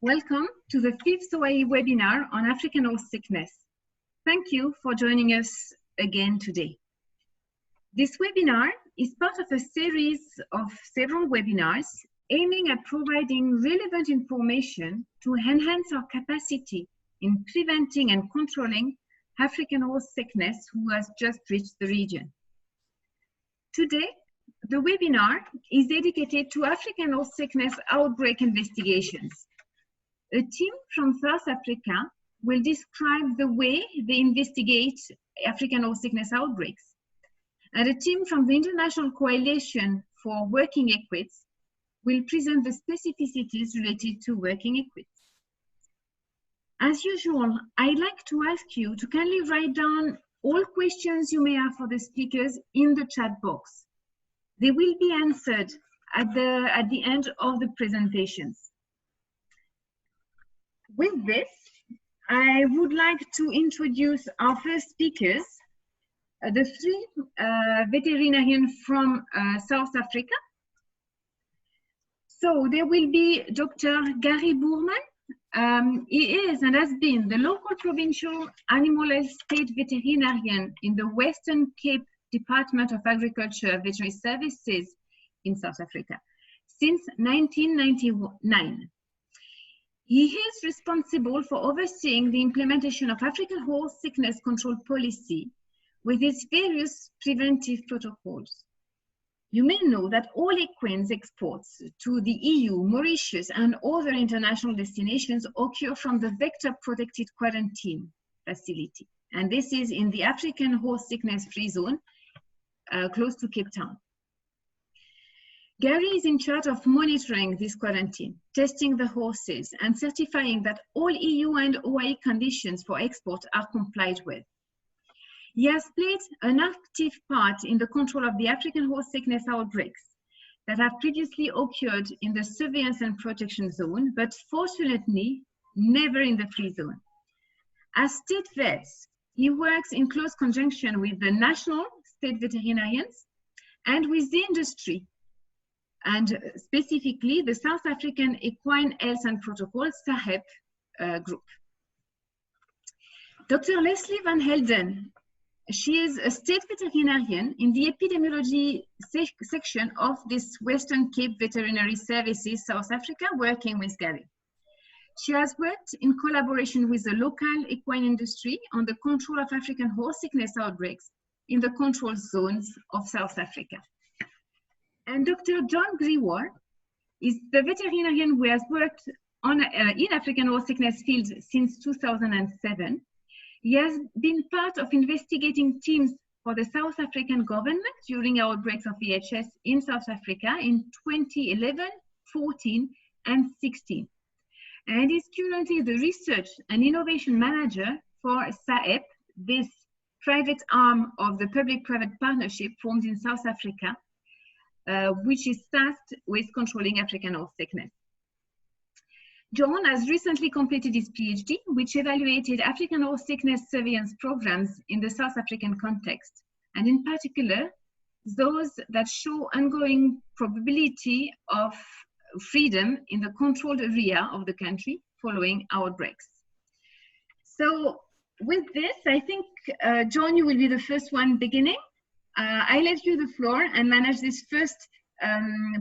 Welcome to the 5th OIE webinar on African horse sickness. Thank you for joining us again today. This webinar is part of a series of several webinars aiming at providing relevant information to enhance our capacity in preventing and controlling African horse sickness who has just reached the region. Today, the webinar is dedicated to African horse sickness outbreak investigations. A team from South Africa will describe the way they investigate African horse sickness outbreaks. And a team from the International Coalition for Working Equids will present the specificities related to working equids. As usual, I'd like to ask you to kindly write down all questions you may have for the speakers in the chat box. They will be answered at the end of the presentations. With this, I would like to introduce our first speakers, the three veterinarians from South Africa. So there will be Dr. Gary Buhrmann. He is and has been the local provincial animal health state veterinarian in the Western Cape Department of Agriculture Veterinary Services in South Africa since 1999. He is responsible for overseeing the implementation of African horse sickness control policy with its various preventive protocols. You may know that all equine exports to the EU, Mauritius, and other international destinations occur from the vector protected quarantine facility. And this is in the African horse sickness free zone, close to Cape Town. Gary is in charge of monitoring this quarantine, testing the horses, and certifying that all EU and OIE conditions for export are complied with. He has played an active part in the control of the African horse sickness outbreaks that have previously occurred in the surveillance and protection zone, but fortunately, never in the free zone. As state vets, he works in close conjunction with the national state veterinarians and with the industry, and specifically the South African Equine Health and Protocol SAHEP group. Dr. Lesley van Helden, she is a state veterinarian in the epidemiology section of this Western Cape Veterinary Services, South Africa, working with Gary. She has worked in collaboration with the local equine industry on the control of African horse sickness outbreaks in the control zones of South Africa. And Dr. John Grewar is the veterinarian who has worked on, in African horse sickness field since 2007. He has been part of investigating teams for the South African government during outbreaks of AHS in South Africa in 2011, 14, and 16. And is currently the research and innovation manager for SAHEP, this private arm of the public-private partnership formed in South Africa, which is tasked with controlling African horse sickness. John has recently completed his PhD, which evaluated African horse sickness surveillance programs in the South African context, and in particular, those that show ongoing probability of freedom in the controlled area of the country following outbreaks. So with this, I think, John, you will be the first one beginning. I let you the floor and manage this first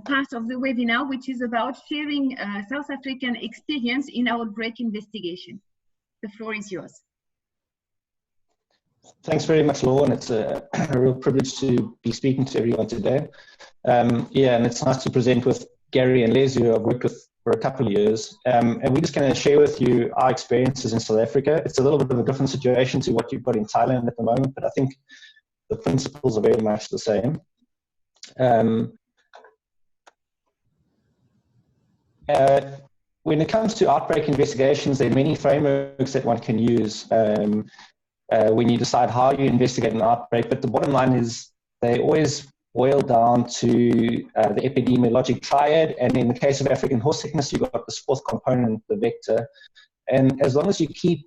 part of the webinar, which is about sharing South African experience in outbreak investigation. The floor is yours. Thanks very much, Lauren. It's a real privilege to be speaking to everyone today. Yeah, and it's nice to present with Gary and Lesley, who I've worked with for a couple of years. And we're just going to share with you our experiences in South Africa. It's a little bit of a different situation to what you've got in Thailand at the moment, but I think the principles are very much the same. When it comes to outbreak investigations, there are many frameworks that one can use when you decide how you investigate an outbreak, but the bottom line is they always boil down to the epidemiologic triad, and in the case of African horse sickness, you've got this fourth component, the vector. And as long as you keep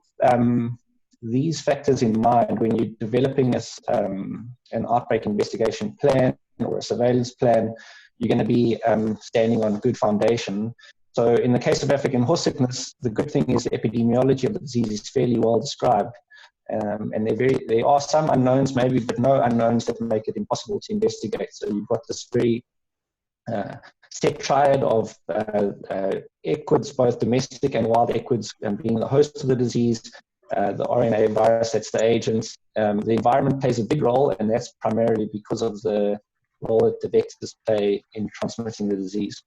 these factors in mind when you're developing an outbreak investigation plan or a surveillance plan, you're going to be standing on good foundation. So in the case of African horse sickness, the good thing is the epidemiology of the disease is fairly well described. And there are some unknowns maybe, but no unknowns that make it impossible to investigate. So you've got this very set triad of equids, both domestic and wild equids, being the host of the disease, the RNA virus, that's the agent. The environment plays a big role, and that's primarily because of the role that the vectors play in transmitting the disease.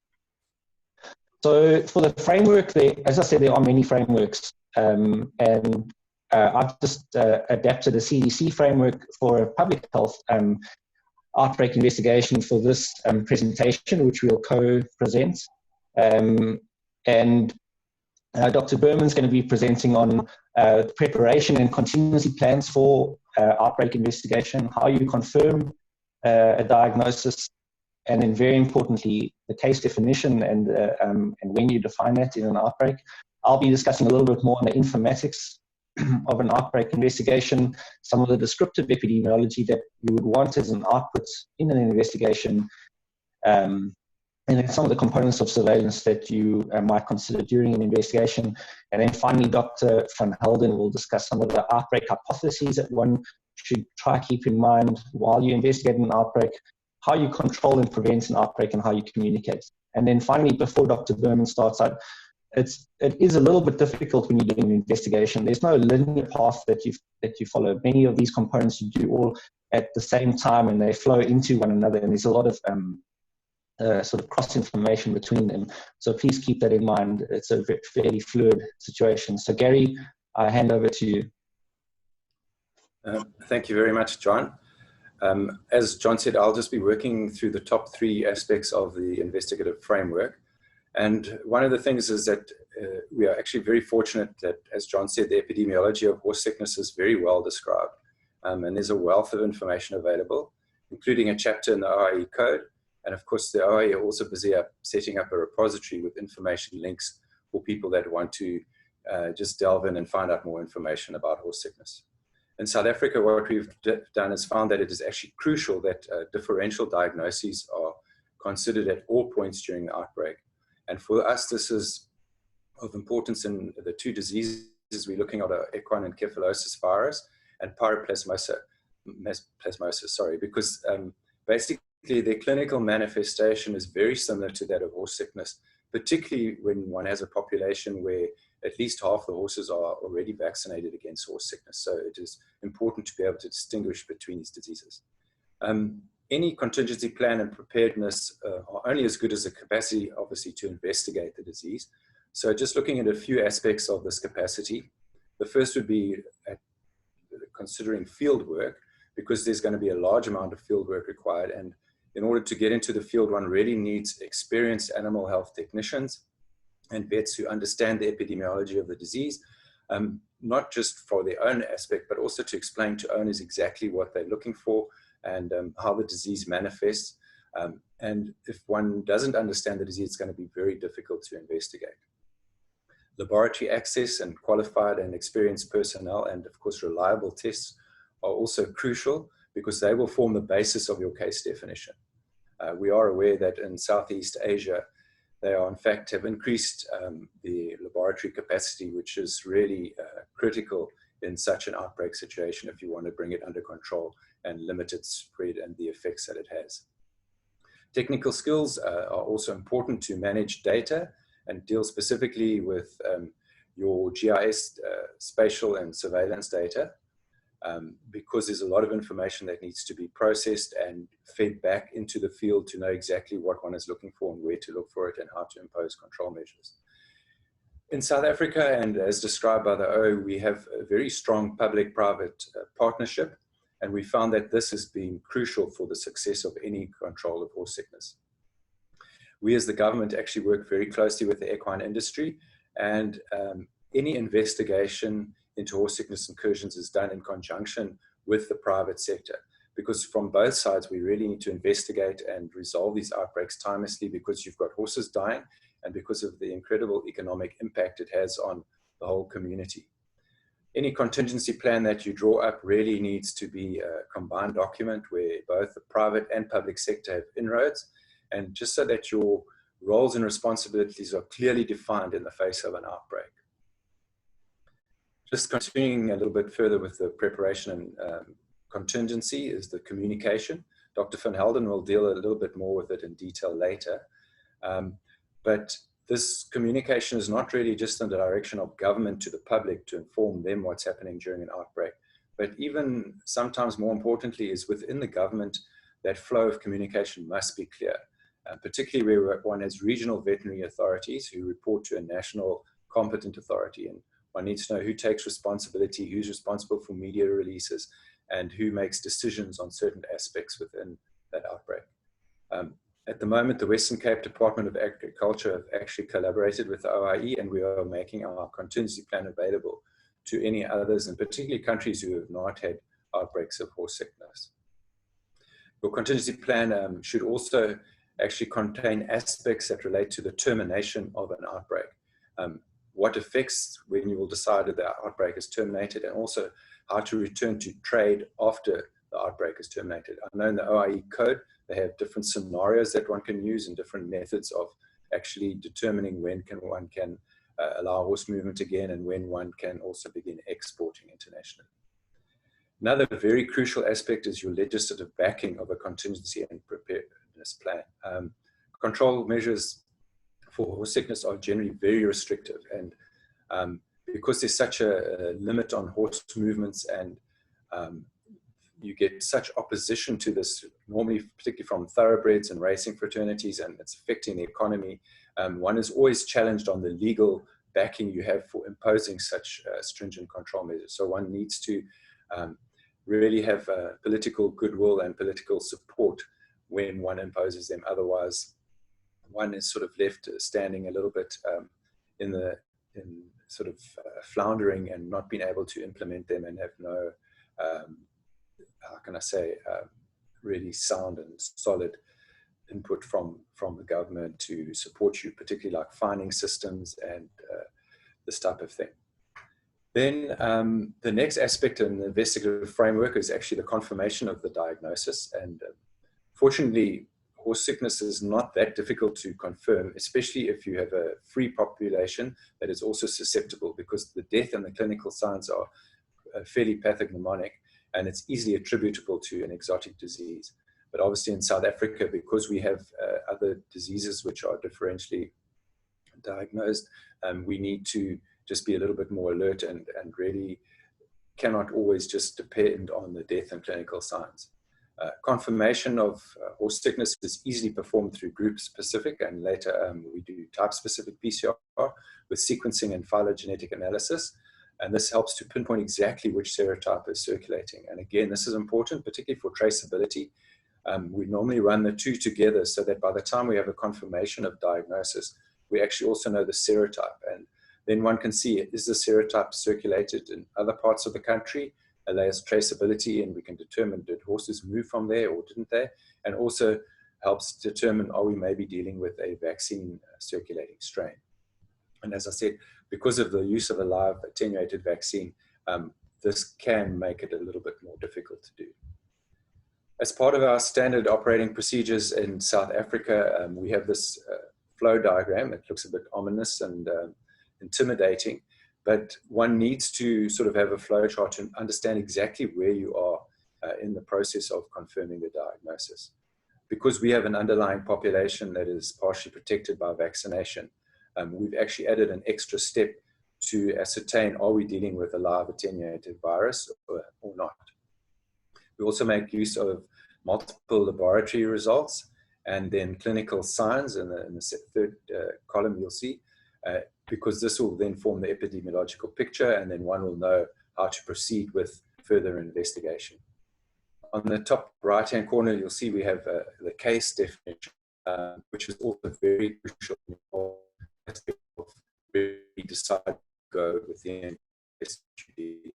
So for the framework, as I said, there are many frameworks, and I've just adapted a CDC framework for public health outbreak investigation for this presentation, which we'll co-present. And Dr. Buhrmann's going to be presenting on preparation and contingency plans for outbreak investigation, how you confirm a diagnosis, and then very importantly, the case definition and when you define that in an outbreak. I'll be discussing a little bit more on the informatics of an outbreak investigation, some of the descriptive epidemiology that you would want as an output in an investigation, and then some of the components of surveillance that you might consider during an investigation. And then finally, Dr. van Helden will discuss some of the outbreak hypotheses that one should try to keep in mind while you investigate an outbreak, how you control and prevent an outbreak, and how you communicate. And then finally, before Dr. Buhrmann starts out, it is a little bit difficult when you're doing an investigation. There's no linear path that you follow. Many of these components you do all at the same time, and they flow into one another, and there's a lot of sort of cross-information between them. So please keep that in mind. It's a fairly fluid situation. So Gary, I hand over to you. Thank you very much, John. As John said, I'll just be working through the top 3 aspects of the investigative framework. And one of the things is that we are actually very fortunate that, as John said, the epidemiology of horse sickness is very well described. And there's a wealth of information available, including a chapter in the OIE code. And of course, the OIE are also busy setting up a repository with information links for people that want to just delve in and find out more information about horse sickness. In South Africa, what we've done is found that it is actually crucial that differential diagnoses are considered at all points during the outbreak. And for us, this is of importance in the 2 diseases we're looking at are equine encephalosis virus and pyroplasmosis, because basically their clinical manifestation is very similar to that of horse sickness, particularly when one has a population where at least half the horses are already vaccinated against horse sickness. So it is important to be able to distinguish between these diseases. Any contingency plan and preparedness are only as good as the capacity, obviously, to investigate the disease. So just looking at a few aspects of this capacity, the first would be considering field work, because there's going to be a large amount of field work required. And in order to get into the field, one really needs experienced animal health technicians and vets who understand the epidemiology of the disease, not just for their own aspect, but also to explain to owners exactly what they're looking for and how the disease manifests. And if one doesn't understand the disease, it's going to be very difficult to investigate. Laboratory access and qualified and experienced personnel, and of course reliable tests, are also crucial because they will form the basis of your case definition. We are aware that in Southeast Asia, they are in fact have increased the laboratory capacity, which is really critical in such an outbreak situation if you want to bring it under control and limit its spread and the effects that it has. Technical skills are also important to manage data and deal specifically with your GIS, spatial and surveillance data, because there's a lot of information that needs to be processed and fed back into the field to know exactly what one is looking for and where to look for it and how to impose control measures. In South Africa, and as described by the O, we have a very strong public-private partnership, and we found that this has been crucial for the success of any control of horse sickness. We as the government actually work very closely with the equine industry, and any investigation into horse sickness incursions is done in conjunction with the private sector, because from both sides we really need to investigate and resolve these outbreaks timelessly, because you've got horses dying and because of the incredible economic impact it has on the whole community. Any contingency plan that you draw up really needs to be a combined document where both the private and public sector have inroads, and just so that your roles and responsibilities are clearly defined in the face of an outbreak. Just continuing a little bit further with the preparation and contingency is the communication. Dr. van Helden will deal a little bit more with it in detail later. But this communication is not really just in the direction of government to the public to inform them what's happening during an outbreak, but even sometimes more importantly is within the government, that flow of communication must be clear, particularly where one has regional veterinary authorities who report to a national competent authority, and one needs to know who takes responsibility, who's responsible for media releases, and who makes decisions on certain aspects within that outbreak. At the moment, the Western Cape Department of Agriculture have actually collaborated with the OIE, and we are making our contingency plan available to any others, and particularly countries who have not had outbreaks of horse sickness. Your contingency plan should also actually contain aspects that relate to the termination of an outbreak. What effects when you will decide that the outbreak is terminated, and also how to return to trade after the outbreak is terminated. I know in the OIE code, they have different scenarios that one can use and different methods of actually determining when one can allow horse movement again and when one can also begin exporting internationally. Another very crucial aspect is your legislative backing of a contingency and preparedness plan. Control measures for horse sickness are generally very restrictive, and because there's such a limit on horse movements, and you get such opposition to this, normally particularly from thoroughbreds and racing fraternities, and it's affecting the economy, one is always challenged on the legal backing you have for imposing such stringent control measures. So one needs to really have political goodwill and political support when one imposes them. Otherwise, one is sort of left standing a little bit in sort of floundering and not being able to implement them, and have no, how can I say, really sound and solid input from the government to support you, particularly like finding systems and this type of thing. Then the next aspect in the investigative framework is actually the confirmation of the diagnosis. And fortunately, horse sickness is not that difficult to confirm, especially if you have a free population that is also susceptible, because the death and the clinical signs are fairly pathognomonic, and it's easily attributable to an exotic disease. But obviously in South Africa, because we have other diseases which are differentially diagnosed, we need to just be a little bit more alert, and really cannot always just depend on the death and clinical signs. Confirmation of horse sickness is easily performed through group specific, and later we do type specific PCR with sequencing and phylogenetic analysis. And this helps to pinpoint exactly which serotype is circulating. And again, this is important, particularly for traceability. We normally run the two together so that by the time we have a confirmation of diagnosis, we actually also know the serotype. And then one can see, is the serotype circulated in other parts of the country? Allows traceability, and we can determine, did horses move from there or didn't they? And also helps determine, are we maybe dealing with a vaccine circulating strain? And as I said, because of the use of a live attenuated vaccine, this can make it a little bit more difficult to do. As part of our standard operating procedures in South Africa, we have this flow diagram. It looks a bit ominous and intimidating, but one needs to sort of have a flow chart to understand exactly where you are in the process of confirming the diagnosis. Because we have an underlying population that is partially protected by vaccination, we've actually added an extra step to ascertain, are we dealing with a live attenuated virus or not? We also make use of multiple laboratory results and then clinical signs in the third column you'll see, because this will then form the epidemiological picture, and then one will know how to proceed with further investigation. On the top right-hand corner, you'll see we have the case definition, which is also very crucial of where we decide to go with the investigation.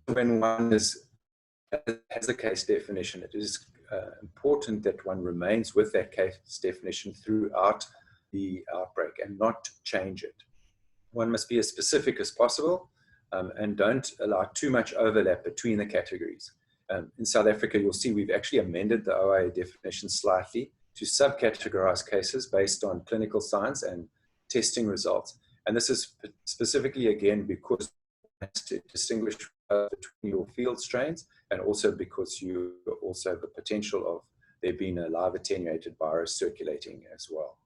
When one has a case definition, it is important that one remains with that case definition throughout the outbreak and not change it. One must be as specific as possible and don't allow too much overlap between the categories. In South Africa, you'll see we've actually amended the OIA definition slightly to subcategorize cases based on clinical signs and testing results. And this is specifically, again, because to distinguish between your field strains, and also because you also have the potential of there being a live attenuated virus circulating as well.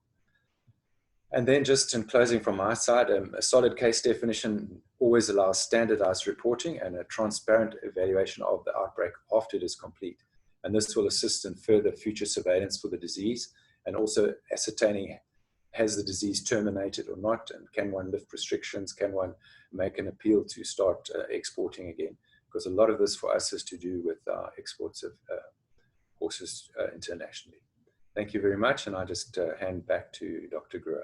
And then just in closing from my side, a solid case definition always allows standardized reporting and a transparent evaluation of the outbreak after it is complete. And this will assist in further future surveillance for the disease, and also ascertaining, has the disease terminated or not, and can one lift restrictions, can one make an appeal to start exporting again? Because a lot of this for us is to do with exports of horses internationally. Thank you very much, and I just hand back to Dr. Grewar.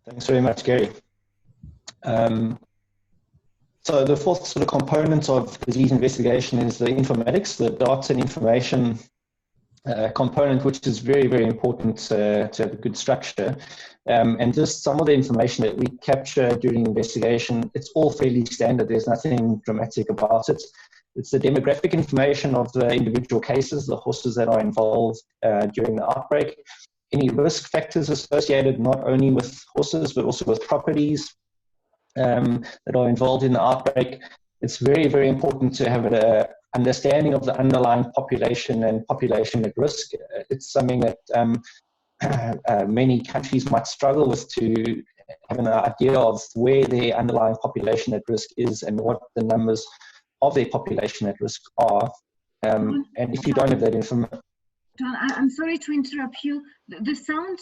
Thanks very much, Gary. So the fourth sort of component of disease investigation is the informatics, the data and information component, which is very, very important to have a good structure. And just some of the information that we capture during investigation, it's all fairly standard. There's nothing dramatic about it. It's the demographic information of the individual cases, the horses that are involved during the outbreak. Any risk factors associated not only with horses, but also with properties that are involved in the outbreak. It's very, very important to have an understanding of the underlying population and population at risk. It's something that many countries might struggle with, to have an idea of where their underlying population at risk is and what the numbers of their population at risk are. And if you don't have that information... John, I'm sorry to interrupt you. The sound,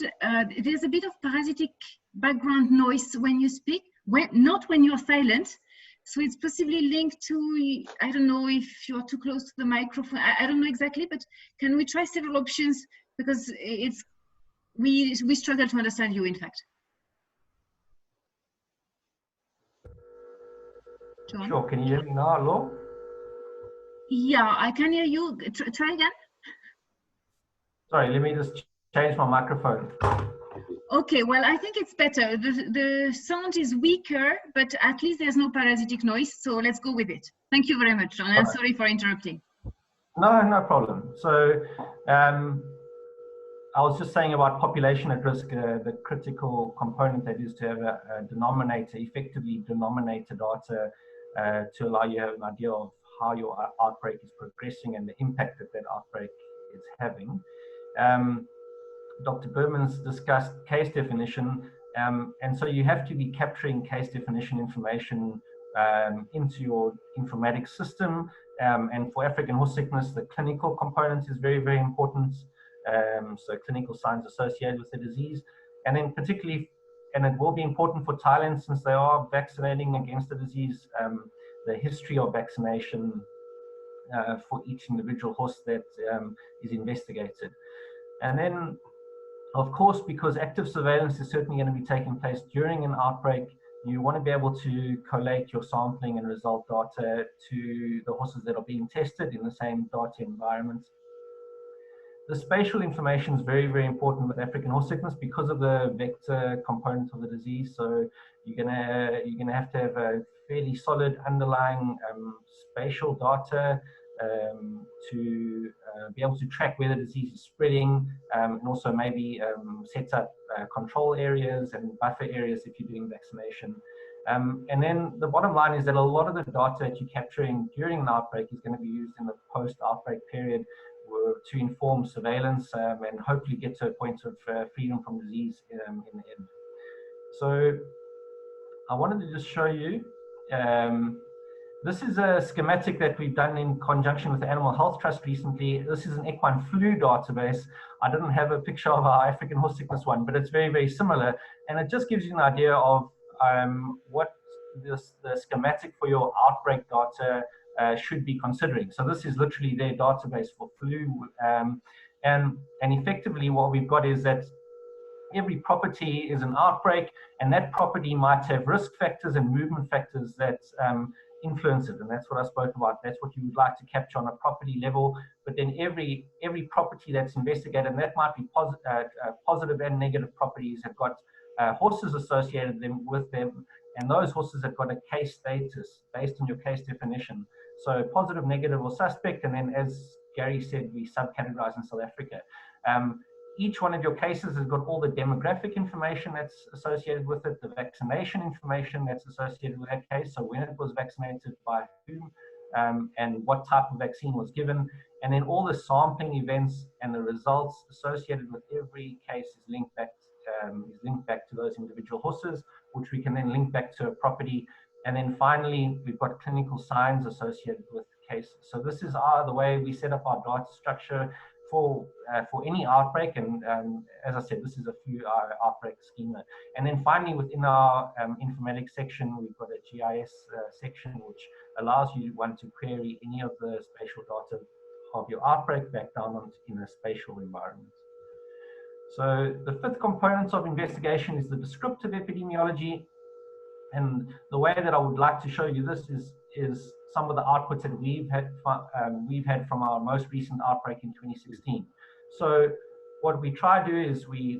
there's a bit of parasitic background noise when you speak, not when you're silent. So it's possibly linked to, I don't know if you're too close to the microphone. I don't know exactly, but can we try several options? Because we struggle to understand you, in fact. John? Sure, can you hear me now, Lo? Yeah, I can hear you. Try again. Sorry, let me just change my microphone. Okay, well, I think it's better. The sound is weaker, but at least there's no parasitic noise, so let's go with it. Thank you very much, John, and sorry for interrupting. No problem. So I was just saying about population at risk, the critical component that is to have a denominator, effectively denominator data to allow you to have an idea of how your outbreak is progressing and the impact that that outbreak is having. Dr. Buhrmann's discussed case definition, and so you have to be capturing case definition information into your informatics system. And for African horse sickness, the clinical component is very, very important. So clinical signs associated with the disease, and then particularly, and it will be important for Thailand since they are vaccinating against the disease, the history of vaccination for each individual horse that is investigated. And then, of course, because active surveillance is certainly going to be taking place during an outbreak, you want to be able to collate your sampling and result data to the horses that are being tested in the same data environment. The spatial information is very, very important with African horse sickness because of the vector component of the disease. So you're gonna have to have a fairly solid underlying spatial data to be able to track where the disease is spreading, and also maybe set up control areas and buffer areas if you're doing vaccination. And then the bottom line is that a lot of the data that you're capturing during an outbreak is going to be used in the post-outbreak period to inform surveillance and hopefully get to a point of freedom from disease in the end. So I wanted to just show you, this is a schematic that we've done in conjunction with the Animal Health Trust recently. This is an equine flu database. I didn't have a picture of our African horse sickness one, but it's very, very similar. And it just gives you an idea of what the schematic for your outbreak data should be considering. So this is literally their database for flu. And effectively what we've got is that every property is an outbreak, and that property might have risk factors and movement factors that influence it. And that's what I spoke about. That's what you would like to capture on a property level. But then every property that's investigated, and that might be positive and negative properties, have got horses associated with them, and those horses have got a case status based on your case definition. So positive, negative, or suspect, and then as Gary said, we subcategorize in South Africa. Each one of your cases has got all the demographic information that's associated with it, the vaccination information that's associated with that case, so when it was vaccinated, by whom, and what type of vaccine was given, and then all the sampling events and the results associated with every case is linked back to those individual horses, which we can then link back to a property. And then finally, we've got clinical signs associated with cases. So this is the way we set up our data structure for any outbreak. And as I said, this is a few outbreak schema. And then finally, within our informatics section, we've got a GIS section, which allows you to query any of the spatial data of your outbreak back down in a spatial environment. So the fifth component of investigation is the descriptive epidemiology. And the way that I would like to show you this is some of the outputs that we've had from our most recent outbreak in 2016. So what we try to do is we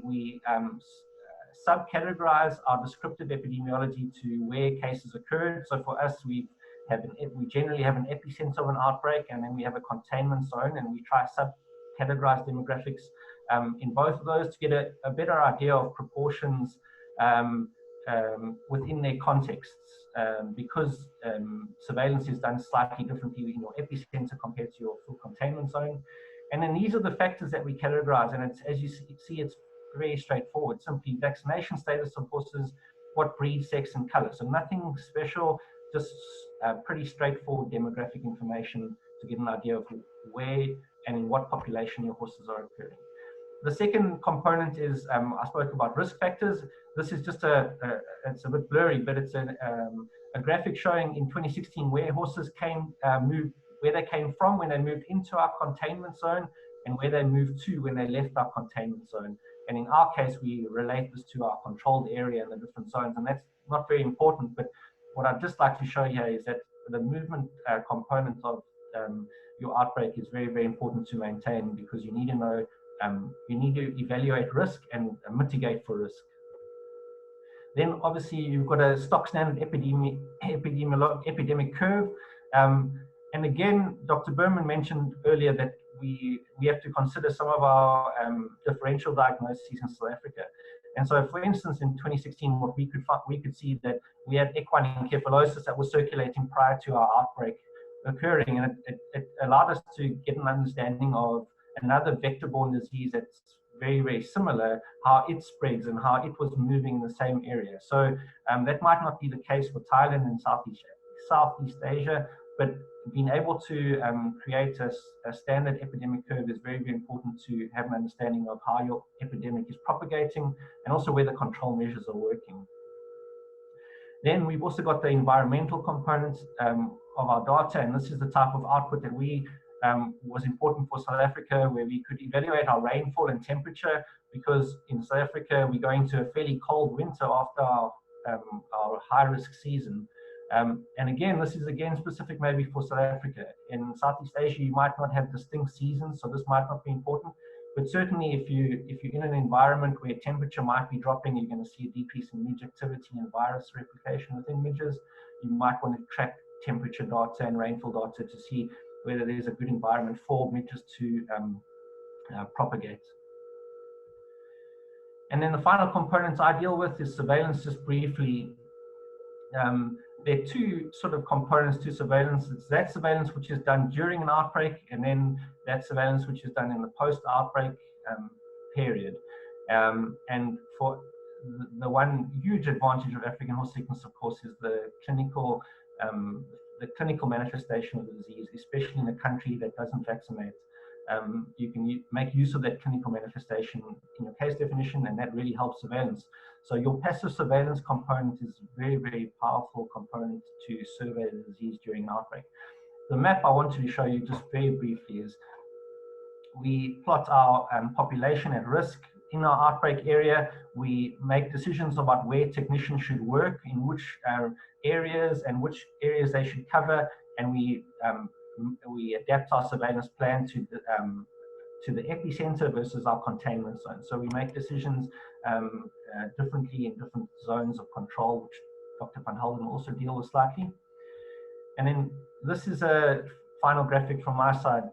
subcategorize our descriptive epidemiology to where cases occurred. So for us, we generally have an epicenter of an outbreak, and then we have a containment zone, and we try subcategorize demographics in both of those to get a better idea of proportions within their contexts, because surveillance is done slightly differently in your epicenter compared to your full containment zone. And then these are the factors that we categorize, and it's, as you see, it's very straightforward. Simply vaccination status of horses, what breed, sex, and color. So nothing special, just pretty straightforward demographic information to get an idea of where and in what population your horses are occurring. The second component is, I spoke about risk factors. This is just it's a bit blurry, but it's a graphic showing in 2016 where horses where they came from when they moved into our containment zone, and where they moved to when they left our containment zone. And in our case, we relate this to our controlled area and the different zones, and that's not very important. But what I'd just like to show here is that the movement component of your outbreak is very, very important to maintain, because you need to know, you need to evaluate risk and mitigate for risk. Then obviously you've got a stock standard epidemic curve. And again, Dr. Buhrmann mentioned earlier that we have to consider some of our differential diagnoses in South Africa. And so, for instance, in 2016, what we could see that we had equine encephalosis that was circulating prior to our outbreak occurring, and it allowed us to get an understanding of another vector-borne disease that's very, very similar, how it spreads and how it was moving in the same area. So that might not be the case for Thailand and Southeast Asia, but being able to create a standard epidemic curve is very, very important to have an understanding of how your epidemic is propagating, and also where the control measures are working. Then we've also got the environmental components of our data, and this is the type of output that was important for South Africa, where we could evaluate our rainfall and temperature, because in South Africa we go into a fairly cold winter after our high-risk season. And again, this is again specific maybe for South Africa. In Southeast Asia, you might not have distinct seasons, so this might not be important. But certainly, if you're in an environment where temperature might be dropping, you're going to see a decrease in midge activity and virus replication within midges. You might want to track temperature data and rainfall data to see whether there's a good environment for midges to propagate. And then the final components I deal with is surveillance, just briefly. There are two sort of components to surveillance. It's that surveillance which is done during an outbreak, and then that surveillance which is done in the post-outbreak period. And for the one huge advantage of African horse sickness, of course, is the clinical manifestation of the disease, especially in a country that doesn't vaccinate. You can make use of that clinical manifestation in your case definition, and that really helps surveillance. So your passive surveillance component is a very, very powerful component to survey the disease during an outbreak. The map I wanted to show you just very briefly is we plot our population at risk in our outbreak area. We make decisions about where technicians should work, in which areas and which areas they should cover, and we adapt our surveillance plan to the epicenter versus our containment zone. So we make decisions differently in different zones of control, which Dr. van Helden will also deal with slightly. And then this is a final graphic from my side,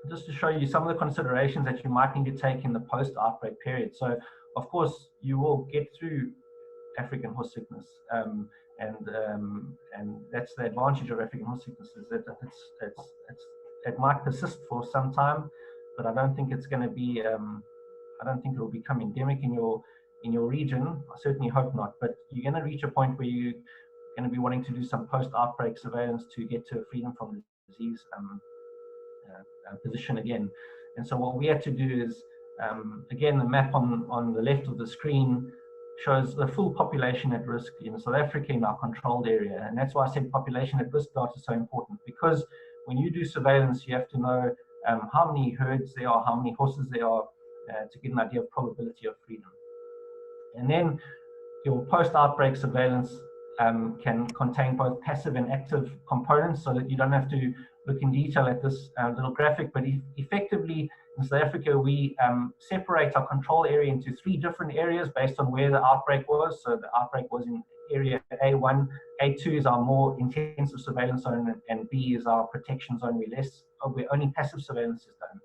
just to show you some of the considerations that you might need to take in the post-outbreak period. So, of course, you will get through African horse sickness, and that's the advantage of African horse sickness, is that it might persist for some time, but I don't think it's going to be. I don't think it will become endemic in your region. I certainly hope not. But you're going to reach a point where you're going to be wanting to do some post-outbreak surveillance to get to a freedom from disease position again. And so what we had to do is, again, the map on the left of the screen shows the full population at risk in South Africa in our controlled area. And that's why I said population at risk data is so important, because when you do surveillance, you have to know how many herds there are, how many horses there are, to get an idea of probability of freedom. And then your post-outbreak surveillance can contain both passive and active components, so that you don't have to look in detail at this little graphic. But effectively, in South Africa, we separate our control area into 3 different areas based on where the outbreak was. So the outbreak was in area A1, A2 is our more intensive surveillance zone, and B is our protection zone where only passive surveillance is done.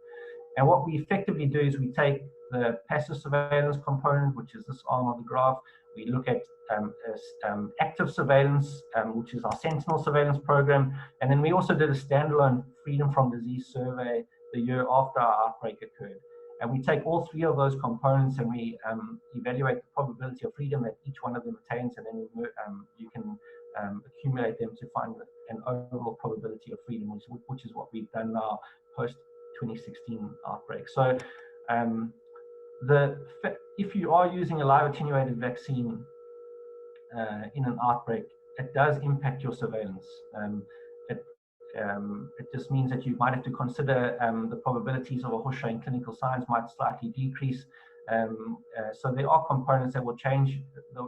And what we effectively do is we take the passive surveillance component, which is this arm of the graph. We look at active surveillance, which is our sentinel surveillance program. And then we also did a standalone freedom from disease survey the year after our outbreak occurred. And we take all 3 of those components and we evaluate the probability of freedom that each one of them attains, and then you can accumulate them to find an overall probability of freedom, which is what we've done now post 2016 outbreak. So if you are using a live attenuated vaccine in an outbreak, it does impact your surveillance. It just means that you might have to consider the probabilities of a horse showing clinical signs might slightly decrease. So there are components that will change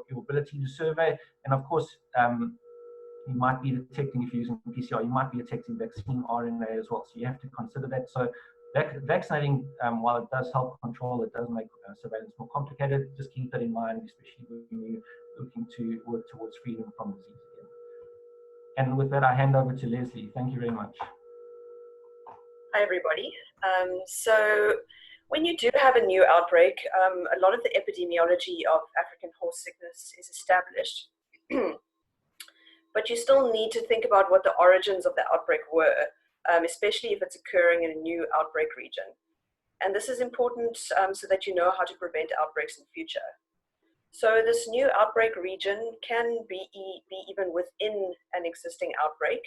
your ability to survey. And of course, you might be detecting, if you're using PCR, you might be detecting vaccine RNA as well. So you have to consider that. So vaccinating, while it does help control, it does make surveillance more complicated. Just keep that in mind, especially when you're looking to work towards freedom from disease again. And with that, I hand over to Lesley. Thank you very much. Hi, everybody. So when you do have a new outbreak, a lot of the epidemiology of African horse sickness is established. But you still need to think about what the origins of the outbreak were, especially if it's occurring in a new outbreak region. And this is important so that you know how to prevent outbreaks in the future. So this new outbreak region can be even within an existing outbreak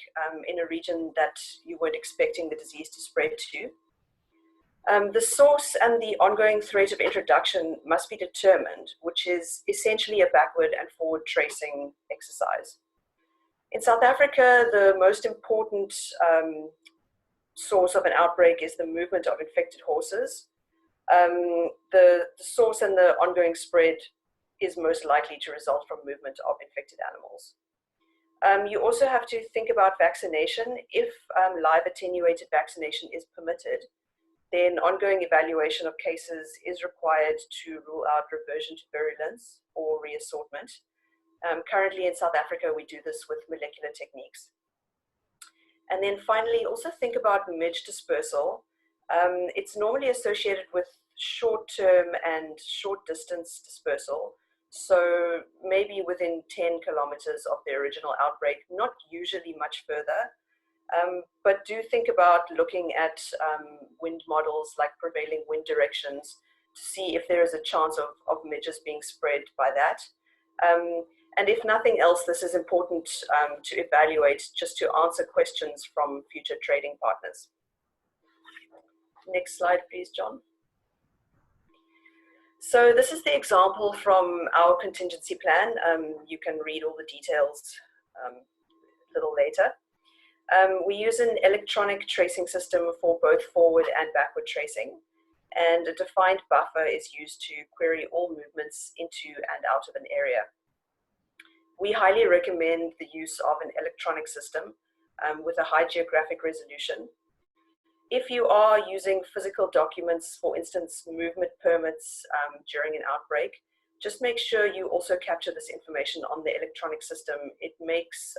in a region that you weren't expecting the disease to spread to. The source and the ongoing threat of introduction must be determined, which is essentially a backward and forward tracing exercise. In South Africa, the most important source of an outbreak is the movement of infected horses. The source and the ongoing spread is most likely to result from movement of infected animals. You also have to think about vaccination. If live attenuated vaccination is permitted, then ongoing evaluation of cases is required to rule out reversion to virulence or reassortment. Currently in South Africa, we do this with molecular techniques. And then finally, also think about midge dispersal. It's normally associated with short-term and short-distance dispersal. So maybe within 10 kilometers of the original outbreak, not usually much further. But do think about looking at wind models like prevailing wind directions to see if there is a chance of midges being spread by that. And if nothing else, this is important to evaluate just to answer questions from future trading partners. Next slide, please, John. So this is the example from our contingency plan. You can read all the details a little later. We use an electronic tracing system for both forward and backward tracing, and a defined buffer is used to query all movements into and out of an area. We highly recommend the use of an electronic system with a high geographic resolution. If you are using physical documents, for instance, movement permits during an outbreak, just make sure you also capture this information on the electronic system. It makes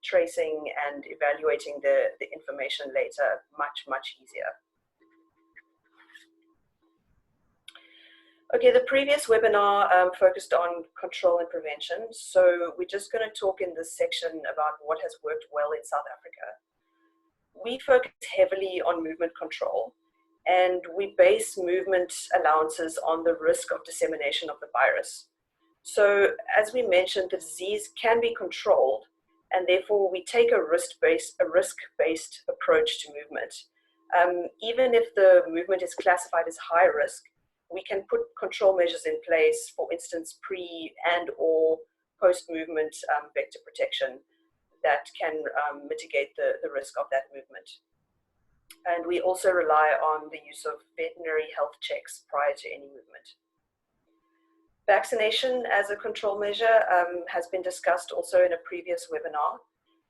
tracing and evaluating the information later much, much easier. Okay, the previous webinar focused on control and prevention. So we're just going to talk in this section about what has worked well in South Africa. We focus heavily on movement control, and we base movement allowances on the risk of dissemination of the virus. So as we mentioned, the disease can be controlled, and therefore we take a risk-based approach to movement. Even if the movement is classified as high risk, we can put control measures in place, for instance, pre and or post-movement vector protection that can mitigate the risk of that movement. And we also rely on the use of veterinary health checks prior to any movement. Vaccination as a control measure has been discussed also in a previous webinar.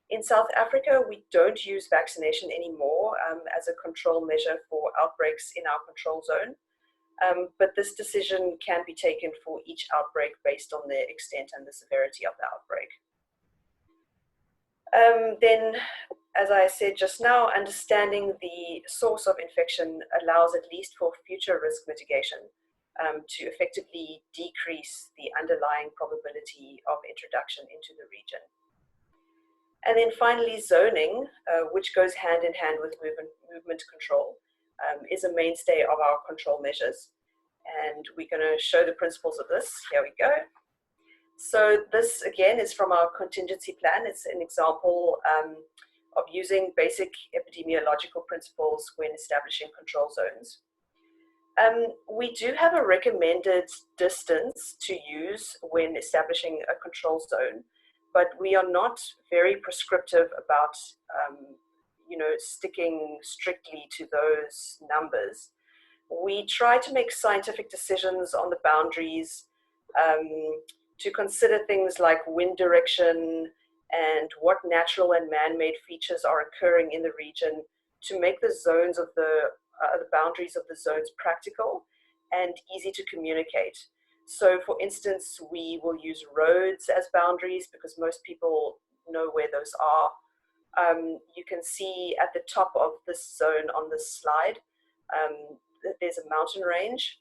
In South Africa, we don't use vaccination anymore as a control measure for outbreaks in our control zone. But this decision can be taken for each outbreak based on the extent and the severity of the outbreak. Then, as I said just now, understanding the source of infection allows, at least for future risk mitigation, to effectively decrease the underlying probability of introduction into the region. And then finally, zoning, which goes hand in hand with movement control, is a mainstay of our control measures. And we're going to show the principles of this. Here we go. So this, again, is from our contingency plan. It's an example of using basic epidemiological principles when establishing control zones. We do have a recommended distance to use when establishing a control zone, but we are not very prescriptive about sticking strictly to those numbers. We try to make scientific decisions on the boundaries, to consider things like wind direction and what natural and man-made features are occurring in the region to make the zones of the boundaries of the zones practical and easy to communicate. So for instance, we will use roads as boundaries because most people know where those are. You can see at the top of this zone on this slide, there's a mountain range.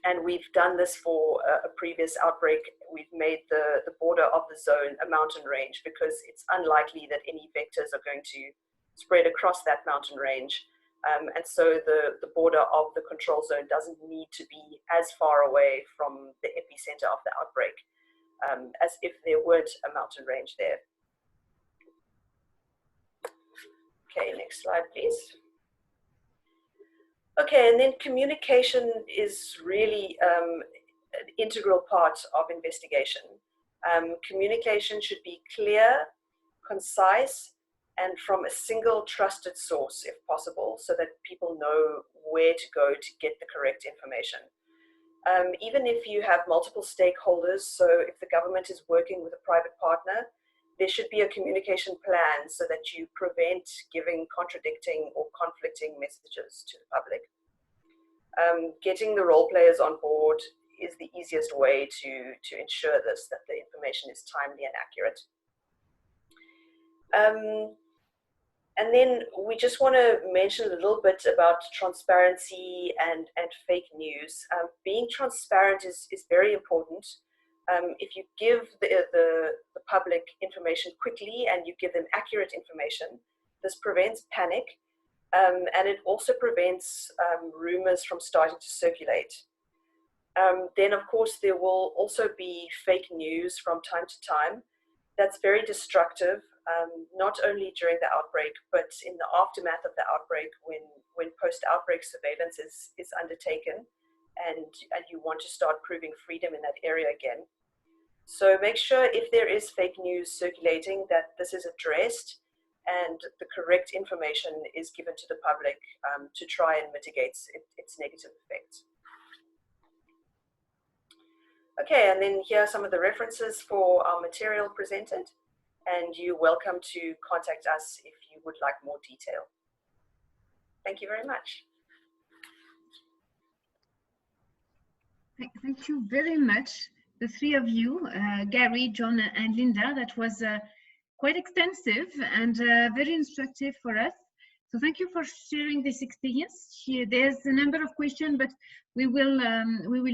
And we've done this for a previous outbreak. We've made the border of the zone a mountain range because it's unlikely that any vectors are going to spread across that mountain range. And so the border of the control zone doesn't need to be as far away from the epicenter of the outbreak as if there weren't a mountain range there. Okay, next slide, please. Okay, and then communication is really an integral part of investigation. Communication should be clear, concise, and from a single trusted source if possible, so that people know where to go to get the correct information. Even if you have multiple stakeholders, so if the government is working with a private partner, there should be a communication plan so that you prevent giving contradicting or conflicting messages to the public. Getting the role players on board is the easiest way to ensure this, that the information is timely and accurate. And then we just want to mention a little bit about transparency and fake news. Being transparent is very important. If you give the public information quickly and you give them accurate information, this prevents panic, and it also prevents rumors from starting to circulate. Then, of course, there will also be fake news from time to time. That's very destructive, not only during the outbreak, but in the aftermath of the outbreak when post-outbreak surveillance is undertaken and you want to start proving freedom in that area again. So make sure if there is fake news circulating that this is addressed and the correct information is given to the public to try and mitigate its negative effects. Okay, and then here are some of the references for our material presented, and you're welcome to contact us if you would like more detail. Thank you very much. Thank you very much, the three of you, Gary, John, and Linda. That was quite extensive and very instructive for us. So thank you for sharing this experience. There's a number of questions, but we will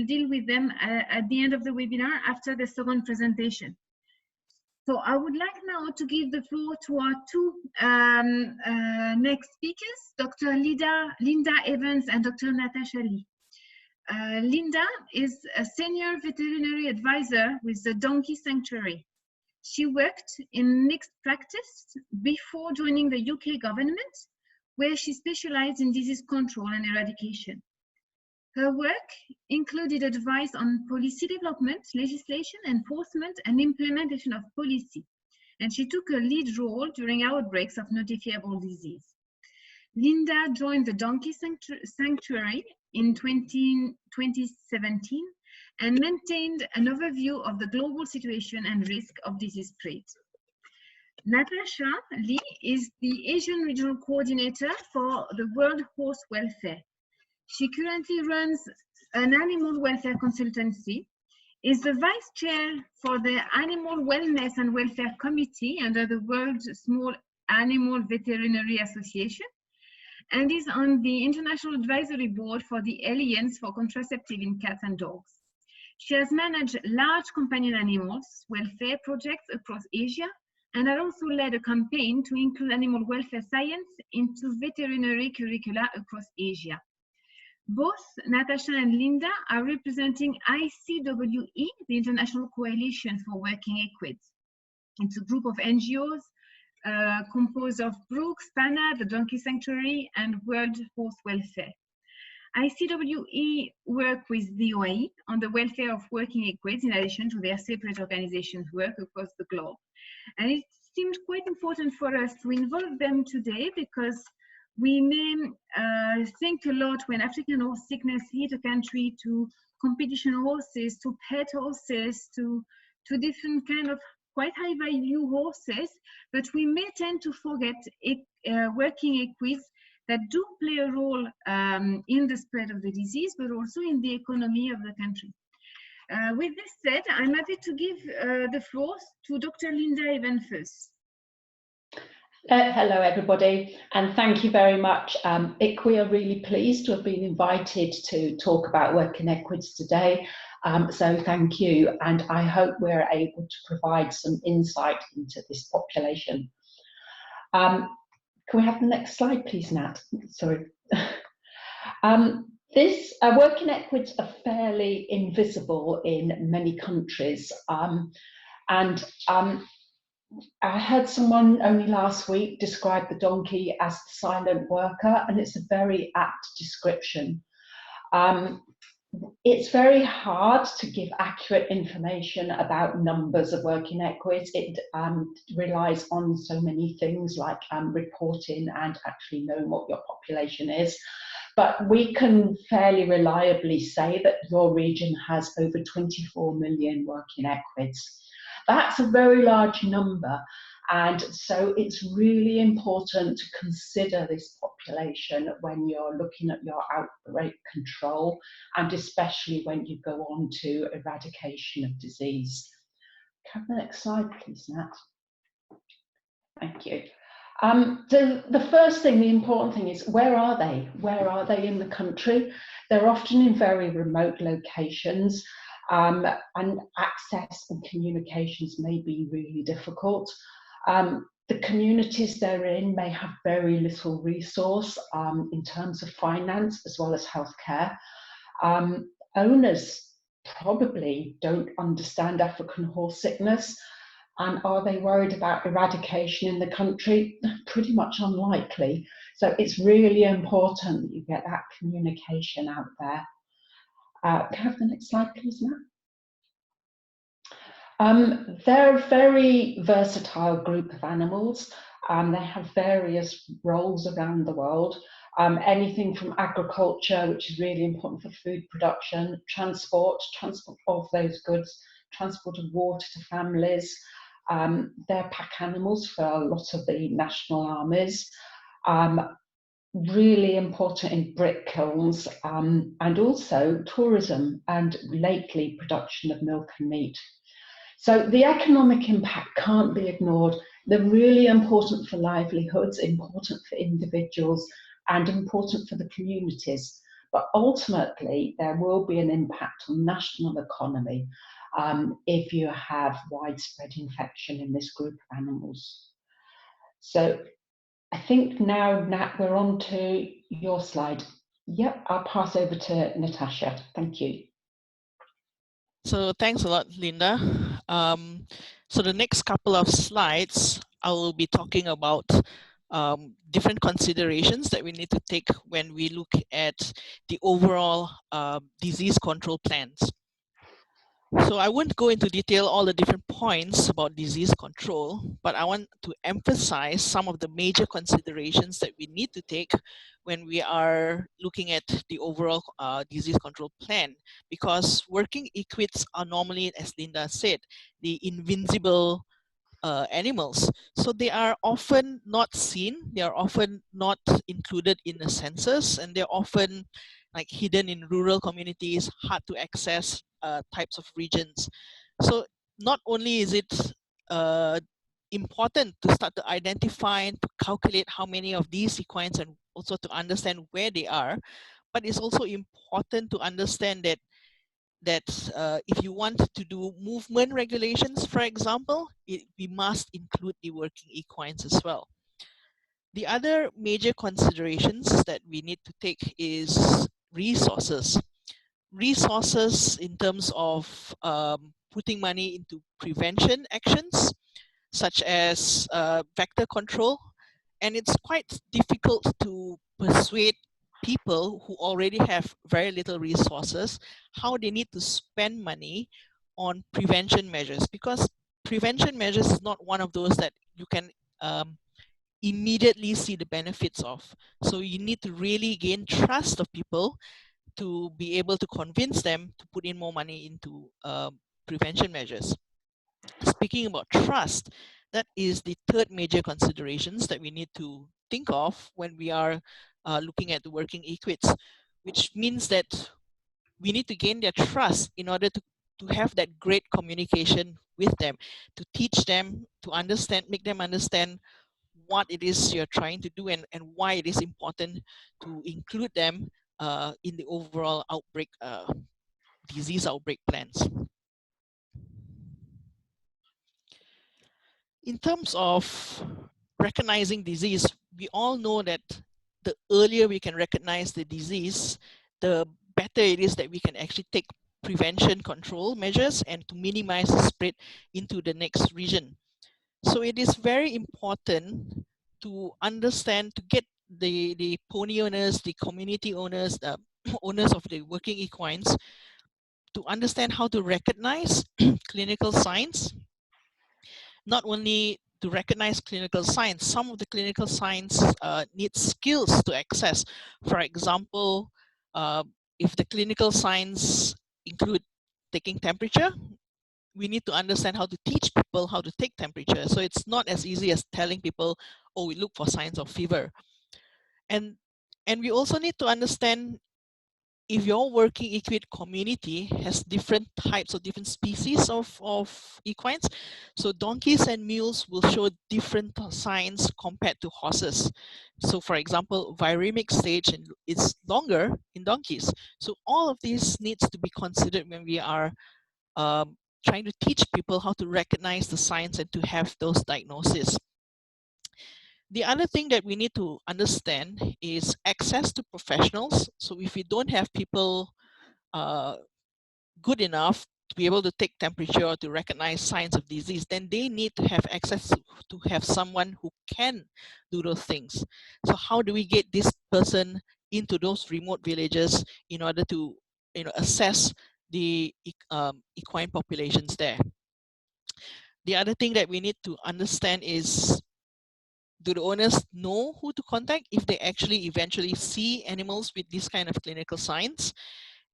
deal with them at the end of the webinar after the second presentation. So I would like now to give the floor to our two next speakers, Dr. Linda Evans and Dr. Natasha Lee. Linda is a senior veterinary advisor with the Donkey Sanctuary. She worked in mixed practice before joining the UK government, where she specialized in disease control and eradication. Her work included advice on policy development, legislation, enforcement, and implementation of policy, and she took a lead role during outbreaks of notifiable disease. Linda joined the Donkey Sanctuary in 2017 and maintained an overview of the global situation and risk of disease spread. Natasha Lee is the Asian Regional Coordinator for the World Horse Welfare. She currently runs an animal welfare consultancy, is the Vice Chair for the Animal Wellness and Welfare Committee under the World Small Animal Veterinary Association, and is on the International Advisory Board for the Alliance for Contraceptive in Cats and Dogs. She has managed large companion animals welfare projects across Asia and has also led a campaign to include animal welfare science into veterinary curricula across Asia. Both Natasha and Linda are representing ICWE, the International Coalition for Working Equids. It's a group of NGOs composed of Brooks, PANA, the Donkey Sanctuary, and World Horse Welfare. ICWE work with the OIE on the welfare of working equids in addition to their separate organizations' work across the globe. And it seemed quite important for us to involve them today because we may think a lot when African horse sickness hit a country to competition horses, to pet horses, to different kind of quite high value horses, but we may tend to forget working equids that do play a role in the spread of the disease, but also in the economy of the country. With this said, I'm happy to give the floor to Dr. Linda Evans first. Hello everybody, and thank you very much. We are really pleased to have been invited to talk about working equids today, so thank you, and I hope we're able to provide some insight into this population. Can we have the next slide please, Nat? Sorry. Working equids are fairly invisible in many countries, I heard someone only last week describe the donkey as the silent worker, and it's a very apt description. It's very hard to give accurate information about numbers of working equids. It relies on so many things like reporting and actually knowing what your population is. But we can fairly reliably say that your region has over 24 million working equids. That's a very large number, and so it's really important to consider this population when you're looking at your outbreak control, and especially when you go on to eradication of disease. Can we have the next slide please, Nat? Thank you. The first thing, the important thing is, where are they? Where are they in the country? They're often in very remote locations. And access and communications may be really difficult. The communities they're in may have very little resource in terms of finance as well as healthcare. Owners probably don't understand African horse sickness, and are they worried about eradication in the country? Pretty much unlikely. So it's really important that you get that communication out there. Can I have the next slide please, Matt? They're a very versatile group of animals. They have various roles around the world. Anything from agriculture, which is really important for food production, transport of those goods, transport of water to families. They're pack animals for a lot of the national armies. really important in brick kilns, and also tourism and lately production of milk and meat. So the economic impact can't be ignored. They're really important for livelihoods, important for individuals, and important for the communities. But ultimately, there will be an impact on national economy if you have widespread infection in this group of animals. So I think now, Nat, we're on to your slide. Yep, I'll pass over to Natasha. Thank you. So thanks a lot, Linda. So the next couple of slides, I will be talking about different considerations that we need to take when we look at the overall disease control plans. So I won't go into detail all the different points about disease control, but I want to emphasize some of the major considerations that we need to take when we are looking at the overall disease control plan, because working equids are normally, as Linda said, the invincible animals. So they are often not seen, they are often not included in the census, and they're often like hidden in rural communities, hard to access types of regions. So not only is it important to start to identify and to calculate how many of these equines and also to understand where they are, but it's also important to understand that if you want to do movement regulations, for example, we must include the working equines as well. The other major considerations that we need to take is resources. Resources in terms of putting money into prevention actions, such as vector control. And it's quite difficult to persuade people who already have very little resources how they need to spend money on prevention measures, because prevention measures is not one of those that you can immediately see the benefits of. So you need to really gain trust of people to be able to convince them to put in more money into prevention measures. Speaking about trust, that is the third major considerations that we need to think of when we are looking at the working equids, which means that we need to gain their trust in order to have that great communication with them, to teach them, to understand, make them understand what it is you're trying to do and why it is important to include them in the overall outbreak, disease outbreak plans. In terms of recognizing disease, we all know that the earlier we can recognize the disease, the better it is that we can actually take prevention control measures and to minimize the spread into the next region. So it is very important to understand, to get the pony owners, the community owners, the owners of the working equines to understand how to recognize clinical signs. Not only to recognize clinical signs, some of the clinical signs need skills to access. For example, if the clinical signs include taking temperature, we need to understand how to teach people how to take temperature. So it's not as easy as telling people, oh, we look for signs of fever. And we also need to understand if your working equid community has different types or different species of equines. So donkeys and mules will show different signs compared to horses. So for example, viremic stage is longer in donkeys. So all of these needs to be considered when we are trying to teach people how to recognize the signs and to have those diagnoses. The other thing that we need to understand is access to professionals. So if we don't have people good enough to be able to take temperature or to recognize signs of disease, then they need to have access to have someone who can do those things. So how do we get this person into those remote villages in order to assess the equine populations there? The other thing that we need to understand is, do the owners know who to contact if they actually eventually see animals with this kind of clinical signs?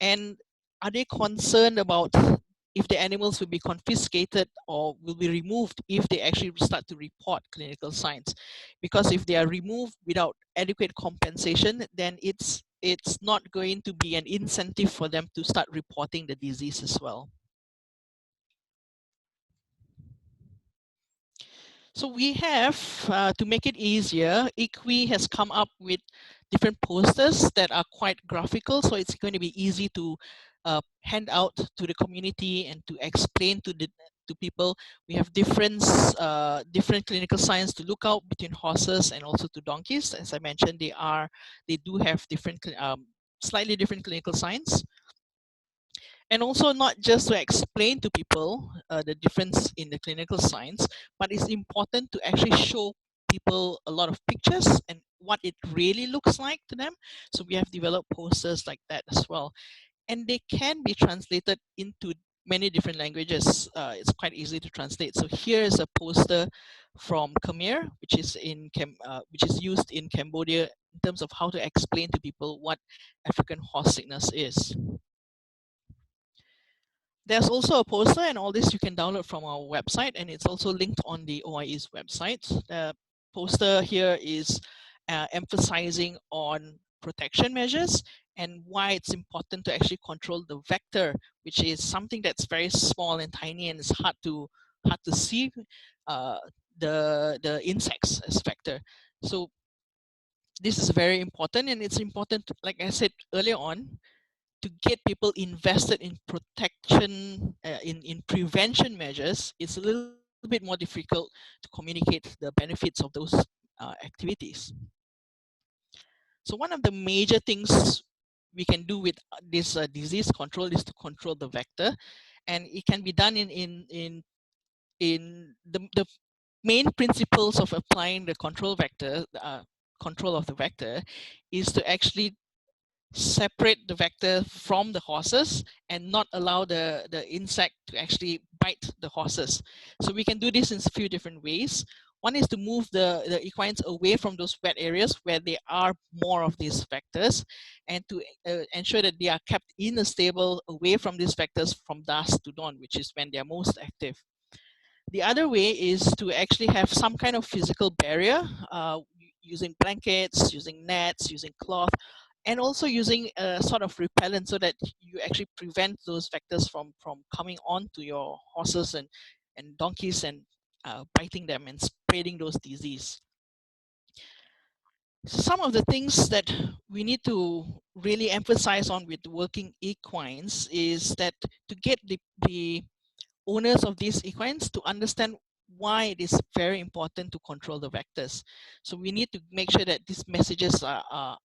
And are they concerned about if the animals will be confiscated or will be removed if they actually start to report clinical signs. Because if they are removed without adequate compensation, then it's not going to be an incentive for them to start reporting the disease as well. So we have, to make it easier, ICWI has come up with different posters that are quite graphical, so it's going to be easy to hand out to the community and to explain to people. We have different clinical signs to look out between horses and also to donkeys. As I mentioned, they do have different, slightly different clinical signs. And also not just to explain to people the difference in the clinical signs, but it's important to actually show people a lot of pictures and what it really looks like to them. So we have developed posters like that as well. And they can be translated into many different languages. It's quite easy to translate. So here is a poster from Khmer, which is used in Cambodia in terms of how to explain to people what African horse sickness is. There's also a poster, and all this you can download from our website, and it's also linked on the OIE's website. The poster here is emphasizing on protection measures and why it's important to actually control the vector, which is something that's very small and tiny, and it's hard to see the insects as vector. So this is very important, and it's important, like I said earlier on, to get people invested in protection, in prevention measures. It's a little bit more difficult to communicate the benefits of those activities. So one of the major things we can do with this disease control is to control the vector, and it can be done in the main principles of applying the control vector, control of the vector, is to actually separate the vector from the horses and not allow the insect to actually bite the horses. So we can do this in a few different ways. One is to move the equines away from those wet areas where there are more of these vectors, and to ensure that they are kept in a stable away from these vectors from dusk to dawn, which is when they are most active. The other way is to actually have some kind of physical barrier, using blankets, using nets, using cloth, and also using a sort of repellent so that you actually prevent those vectors from coming on to your horses and donkeys and biting them and spreading those disease. Some of the things that we need to really emphasize on with working equines is that to get the owners of these equines to understand why it is very important to control the vectors. So we need to make sure that these messages are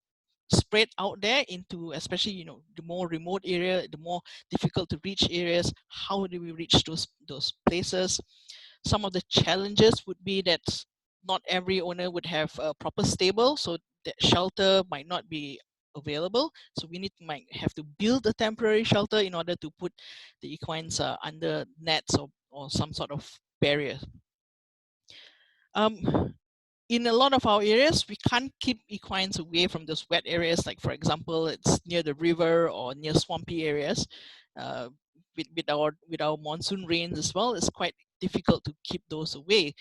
spread out there into, especially the more remote area, the more difficult to reach areas. How do we reach those places? Some of the challenges would be that not every owner would have a proper stable, so that shelter might not be available. So we might have to build a temporary shelter in order to put the equines under nets or some sort of barrier. In a lot of our areas, we can't keep equines away from those wet areas. Like, for example, it's near the river or near swampy areas. With our monsoon rains as well, it's quite difficult to keep those away.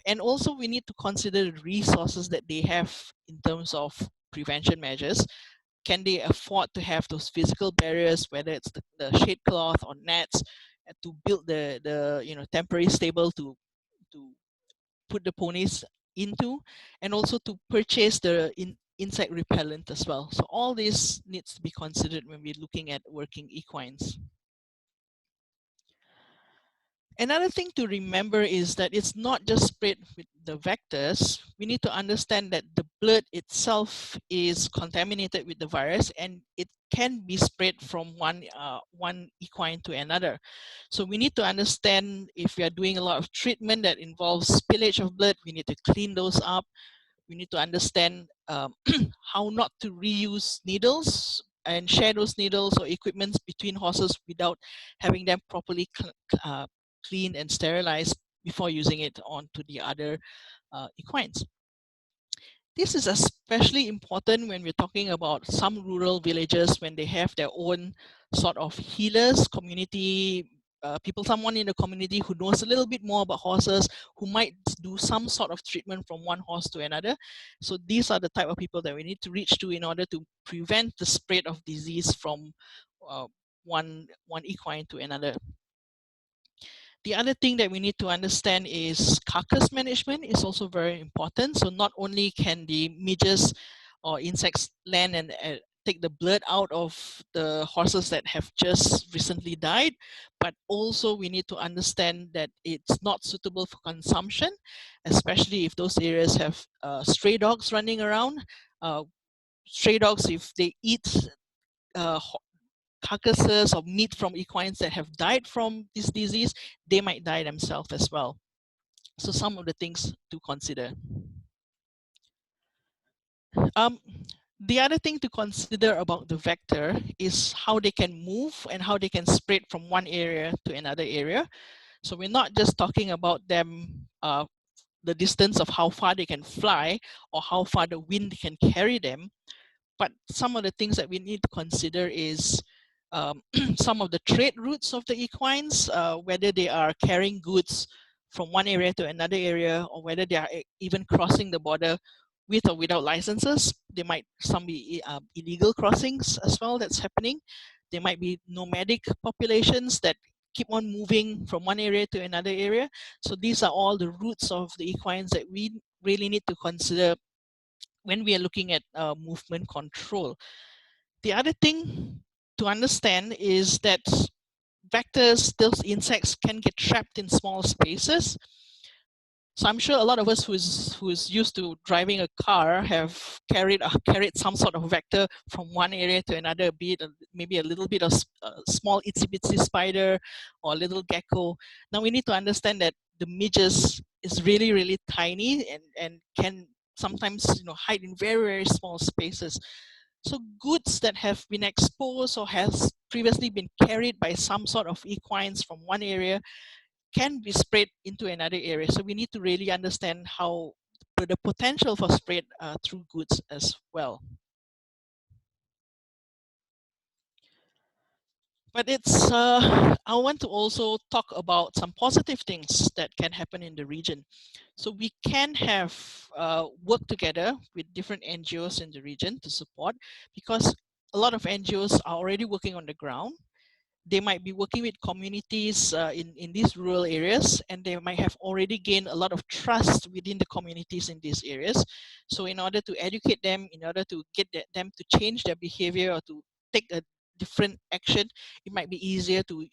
And also, we need to consider the resources that they have in terms of prevention measures. Can they afford to have those physical barriers, whether it's the shade cloth or nets, to build the temporary stable to put the ponies into, and also to purchase the insect repellent as well. So all this needs to be considered when we're looking at working equines. Another thing to remember is that it's not just spread with the vectors. We need to understand that the blood itself is contaminated with the virus, and it can be spread from one equine to another. So we need to understand, if we are doing a lot of treatment that involves spillage of blood, we need to clean those up. We need to understand how not to reuse needles and share those needles or equipments between horses without having them properly cleaned and sterilized before using it onto the other equines. This is especially important when we're talking about some rural villages, when they have their own sort of healers, community someone in the community who knows a little bit more about horses, who might do some sort of treatment from one horse to another. So these are the type of people that we need to reach to in order to prevent the spread of disease from one equine to another. The other thing that we need to understand is carcass management is also very important. So not only can the midges or insects land and take the blood out of the horses that have just recently died, but also we need to understand that it's not suitable for consumption, especially if those areas have stray dogs running around. Stray dogs, if they eat carcasses of meat from equines that have died from this disease, they might die themselves as well. So some of the things to consider. The other thing to consider about the vector is how they can move and how they can spread from one area to another area. So we're not just talking about them, the distance of how far they can fly or how far the wind can carry them, but some of the things that we need to consider is some of the trade routes of the equines, whether they are carrying goods from one area to another area, or whether they are even crossing the border with or without licenses. There might some be illegal crossings as well that's happening. There might be nomadic populations that keep on moving from one area to another area. So these are all the routes of the equines that we really need to consider when we are looking at movement control. The other thing to understand is that vectors, those insects, can get trapped in small spaces. So I'm sure a lot of us who's used to driving a car have carried some sort of vector from one area to another, be it maybe a little bit of small itsy bitsy spider or a little gecko. Now we need to understand that the midges is really, really tiny and can sometimes hide in very, very small spaces. So goods that have been exposed or has previously been carried by some sort of equines from one area can be spread into another area. So we need to really understand how the potential for spread through goods as well. But it's, I want to also talk about some positive things that can happen in the region. So we can have work together with different NGOs in the region to support, because a lot of NGOs are already working on the ground. They might be working with communities in these rural areas, and they might have already gained a lot of trust within the communities in these areas. So in order to educate them, in order to get them to change their behavior or to take a different action, it might be easier to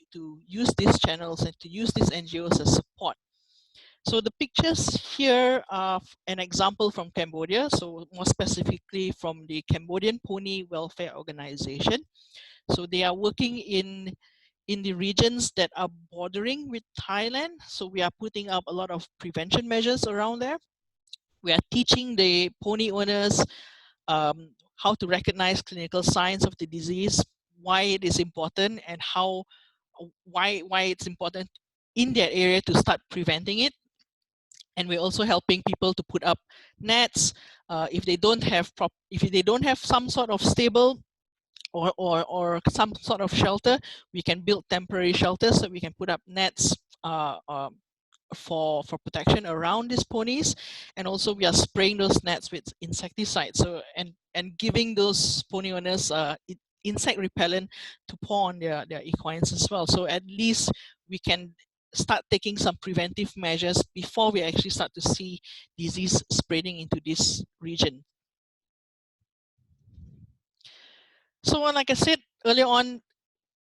use these channels and to use these NGOs as support. So the pictures here are an example from Cambodia, so more specifically from the Cambodian Pony Welfare Organization. So they are working in the regions that are bordering with Thailand. So we are putting up a lot of prevention measures around there. We are teaching the pony owners how to recognize clinical signs of the disease, why it is important, and why it's important in their area to start preventing it. And we're also helping people to put up nets if they don't have some sort of stable or some sort of shelter. We can build temporary shelters, so we can put up nets for protection around these ponies, and also we are spraying those nets with insecticides. So and giving those pony owners insect repellent to pour on their equines as well. So at least we can start taking some preventive measures before we actually start to see disease spreading into this region. So like I said earlier on,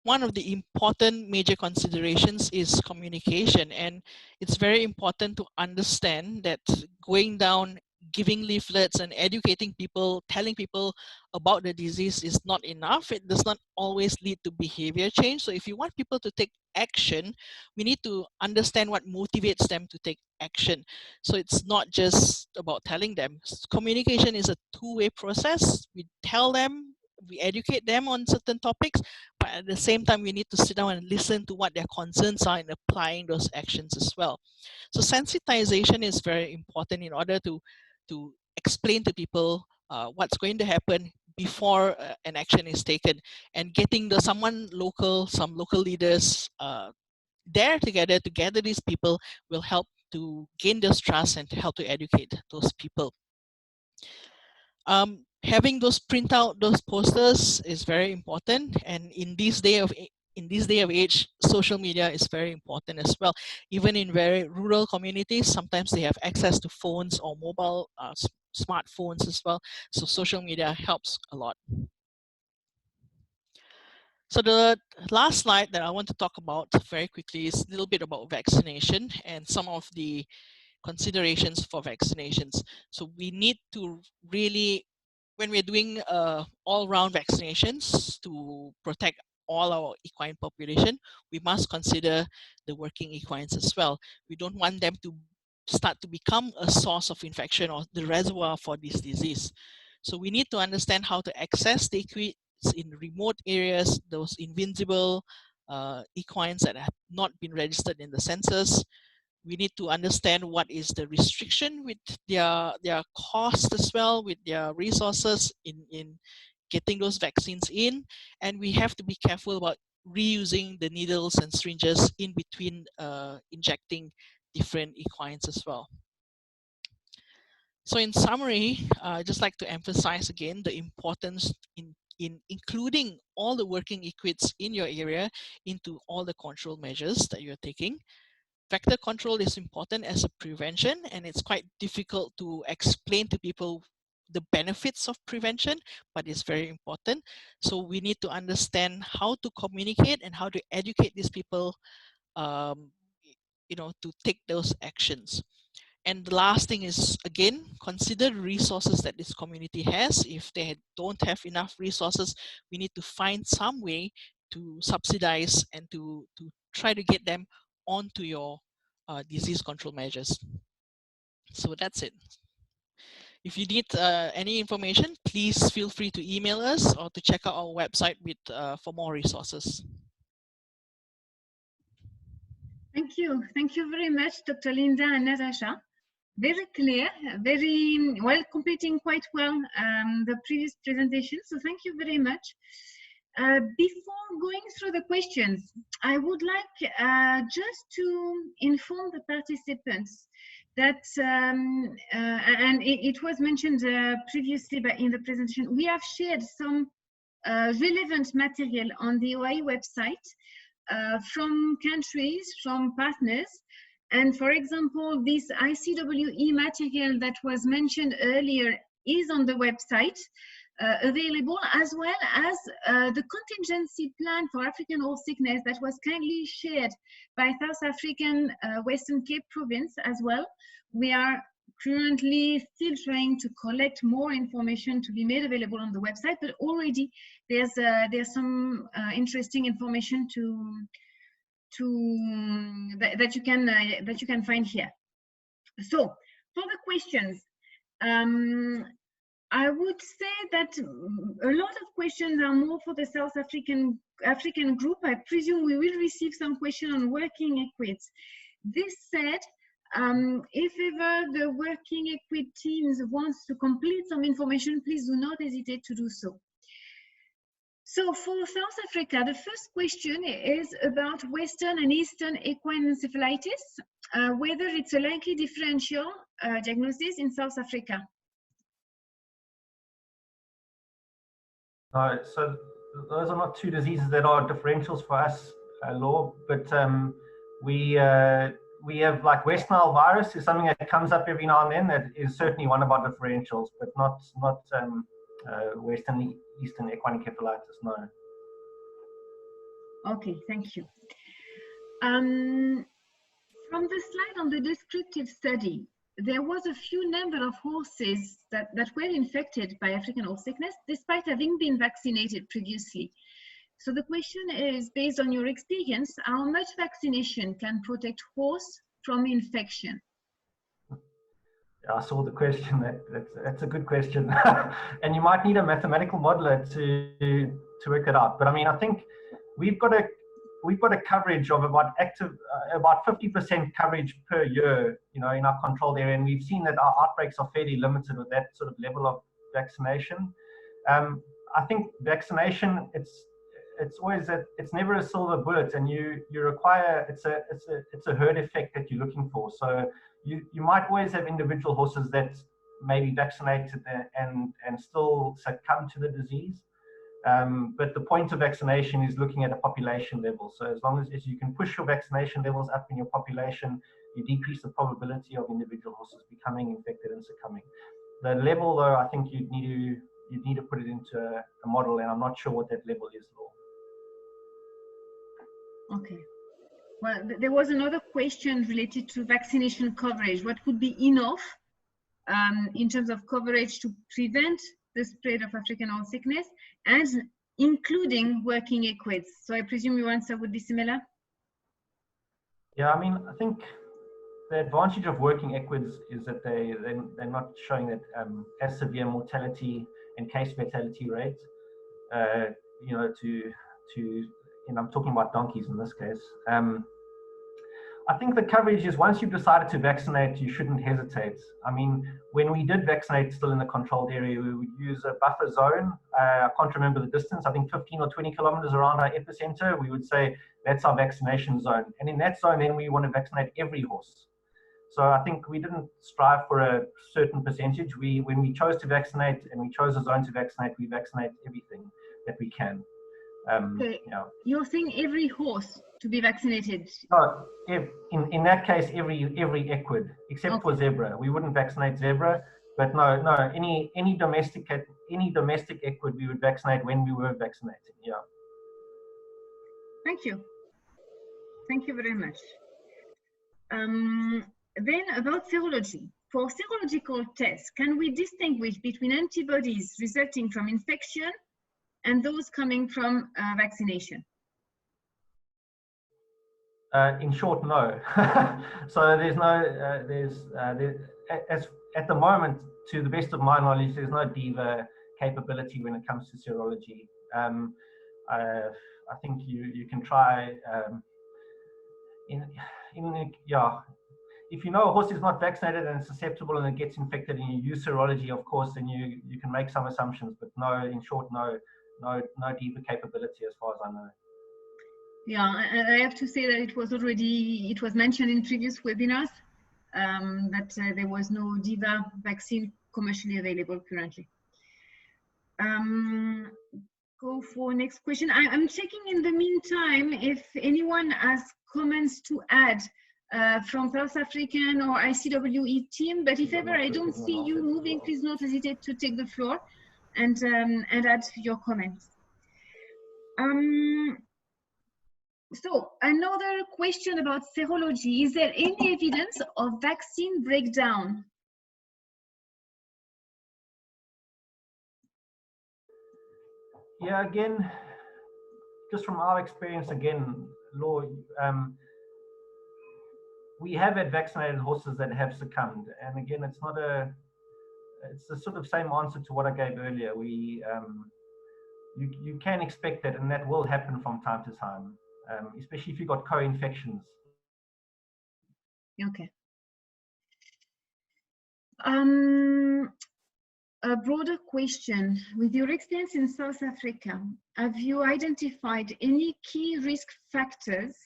one of the important major considerations is communication, and it's very important to understand that going down, giving leaflets and educating people, telling people about the disease is not enough. It does not always lead to behavior change. So if you want people to take action, we need to understand what motivates them to take action. So it's not just about telling them. Communication is a two-way process. We tell them, we educate them on certain topics, but at the same time, we need to sit down and listen to what their concerns are and applying those actions as well. So sensitization is very important in order to explain to people what's going to happen before an action is taken, and getting some local leaders there together to gather these people will help to gain this trust and to help to educate those people. Having those print out those posters is very important, and in this day of age, social media is very important as well. Even in very rural communities, sometimes they have access to phones or mobile smartphones as well. So social media helps a lot. So the last slide that I want to talk about very quickly is a little bit about vaccination and some of the considerations for vaccinations. So we need to really, when we're doing all-round vaccinations to protect all our equine population, we must consider the working equines as well. We don't want them to start to become a source of infection or the reservoir for this disease. So we need to understand how to access the equids in remote areas, those invincible equines that have not been registered in the census. We need to understand what is the restriction with their cost as well, with their resources in getting those vaccines in. And we have to be careful about reusing the needles and syringes in between injecting different equines as well. So in summary, I'd just like to emphasize again the importance in including all the working equids in your area into all the control measures that you're taking. Vector control is important as a prevention, and it's quite difficult to explain to people the benefits of prevention, but it's very important. So we need to understand how to communicate and how to educate these people, to take those actions. And the last thing is, again, consider the resources that this community has. If they don't have enough resources, we need to find some way to subsidize and to try to get them onto your disease control measures. So that's it. If you need any information, please feel free to email us or to check out our website for more resources. Thank you. Thank you very much, Dr. Linda and Natasha. Very clear, very well, completing quite well the previous presentation. So thank you very much. Before going through the questions, I would like just to inform the participants that, and it was mentioned previously in the presentation, we have shared some relevant material on the OIE website from countries, from partners. And for example, this ICWE material that was mentioned earlier is on the website available, as well as the contingency plan for African horse sickness that was kindly shared by South African Western Cape province as well. We are currently still trying to collect more information to be made available on the website, but already there's some interesting information that you can find here. So for the questions, I would say that a lot of questions are more for the South African group. I presume we will receive some questions on working equids. This said, if ever the working equid teams wants to complete some information, please do not hesitate to do so. So for South Africa, the first question is about Western and Eastern equine encephalitis, whether it's a likely differential diagnosis in South Africa. So those are not two diseases that are differentials for us, Law, but we have, like, West Nile virus is something that comes up every now and then. That is certainly one of our differentials, but not Western Eastern equine encephalitis, no. Okay, thank you. From the slide on the descriptive study, there was a few number of horses that were infected by African horse sickness despite having been vaccinated previously. So the question is, based on your experience, how much vaccination can protect horse from infection? I saw the question. That's a good question. And you might need a mathematical modeler to work it out. But I mean, I think we've got a coverage of about 50% coverage per year, in our controlled area, and we've seen that our outbreaks are fairly limited with that sort of level of vaccination. I think vaccination, it's always it's never a silver bullet, and you require it's a herd effect that you're looking for. So you might always have individual horses that may be vaccinated and still succumb to the disease. But the point of vaccination is looking at a population level. So as long as you can push your vaccination levels up in your population, you decrease the probability of individual horses becoming infected and succumbing. The level, though, I think you'd need to put it into a model, and I'm not sure what that level is, Law. Okay. Well, there was another question related to vaccination coverage. What would be enough in terms of coverage to prevent the spread of African horse sickness, and including working equids? So I presume your answer would be similar? Yeah, I mean, I think the advantage of working equids is that they're not showing that as severe mortality and case fatality rates. You know, I'm talking about donkeys in this case. I think the coverage is, once you've decided to vaccinate, you shouldn't hesitate. I mean, when we did vaccinate still in the controlled area, we would use a buffer zone. I can't remember the distance, I think 15 or 20 kilometers around our epicenter. We would say that's our vaccination zone. And in that zone, then we want to vaccinate every horse. So I think we didn't strive for a certain percentage. When we chose to vaccinate and we chose a zone to vaccinate, we vaccinate everything that we can. Okay. Yeah. You're saying every horse to be vaccinated? No, in that case, every equid, except for zebra. We wouldn't vaccinate zebra, but no, any domestic equid we would vaccinate when we were vaccinating. Yeah. Thank you. Thank you very much. Then about serology. For serological tests, can we distinguish between antibodies resulting from infection and those coming from vaccination? In short, no. So there's no, at the moment, to the best of my knowledge, there's no DIVA capability when it comes to serology. I think you can try, if you know a horse is not vaccinated and it's susceptible and it gets infected and you use serology, of course, then you can make some assumptions, but no, in short, no DIVA capability as far as I know. Yeah, and I have to say that it was mentioned in previous webinars that there was no DIVA vaccine commercially available currently. Go for next question. I'm checking in the meantime if anyone has comments to add from South African or ICWE team, but if ever I don't see you moving, please don't hesitate to take the floor and add your comments. So another question about serology: is there any evidence of vaccine breakdown? Yeah, again, just from our experience, again, Law, we have had vaccinated horses that have succumbed, and again, it's the sort of same answer to what I gave earlier. You can expect that, and that will happen from time to time, especially if you've got co-infections. Okay. A broader question: with your experience in South Africa, have you identified any key risk factors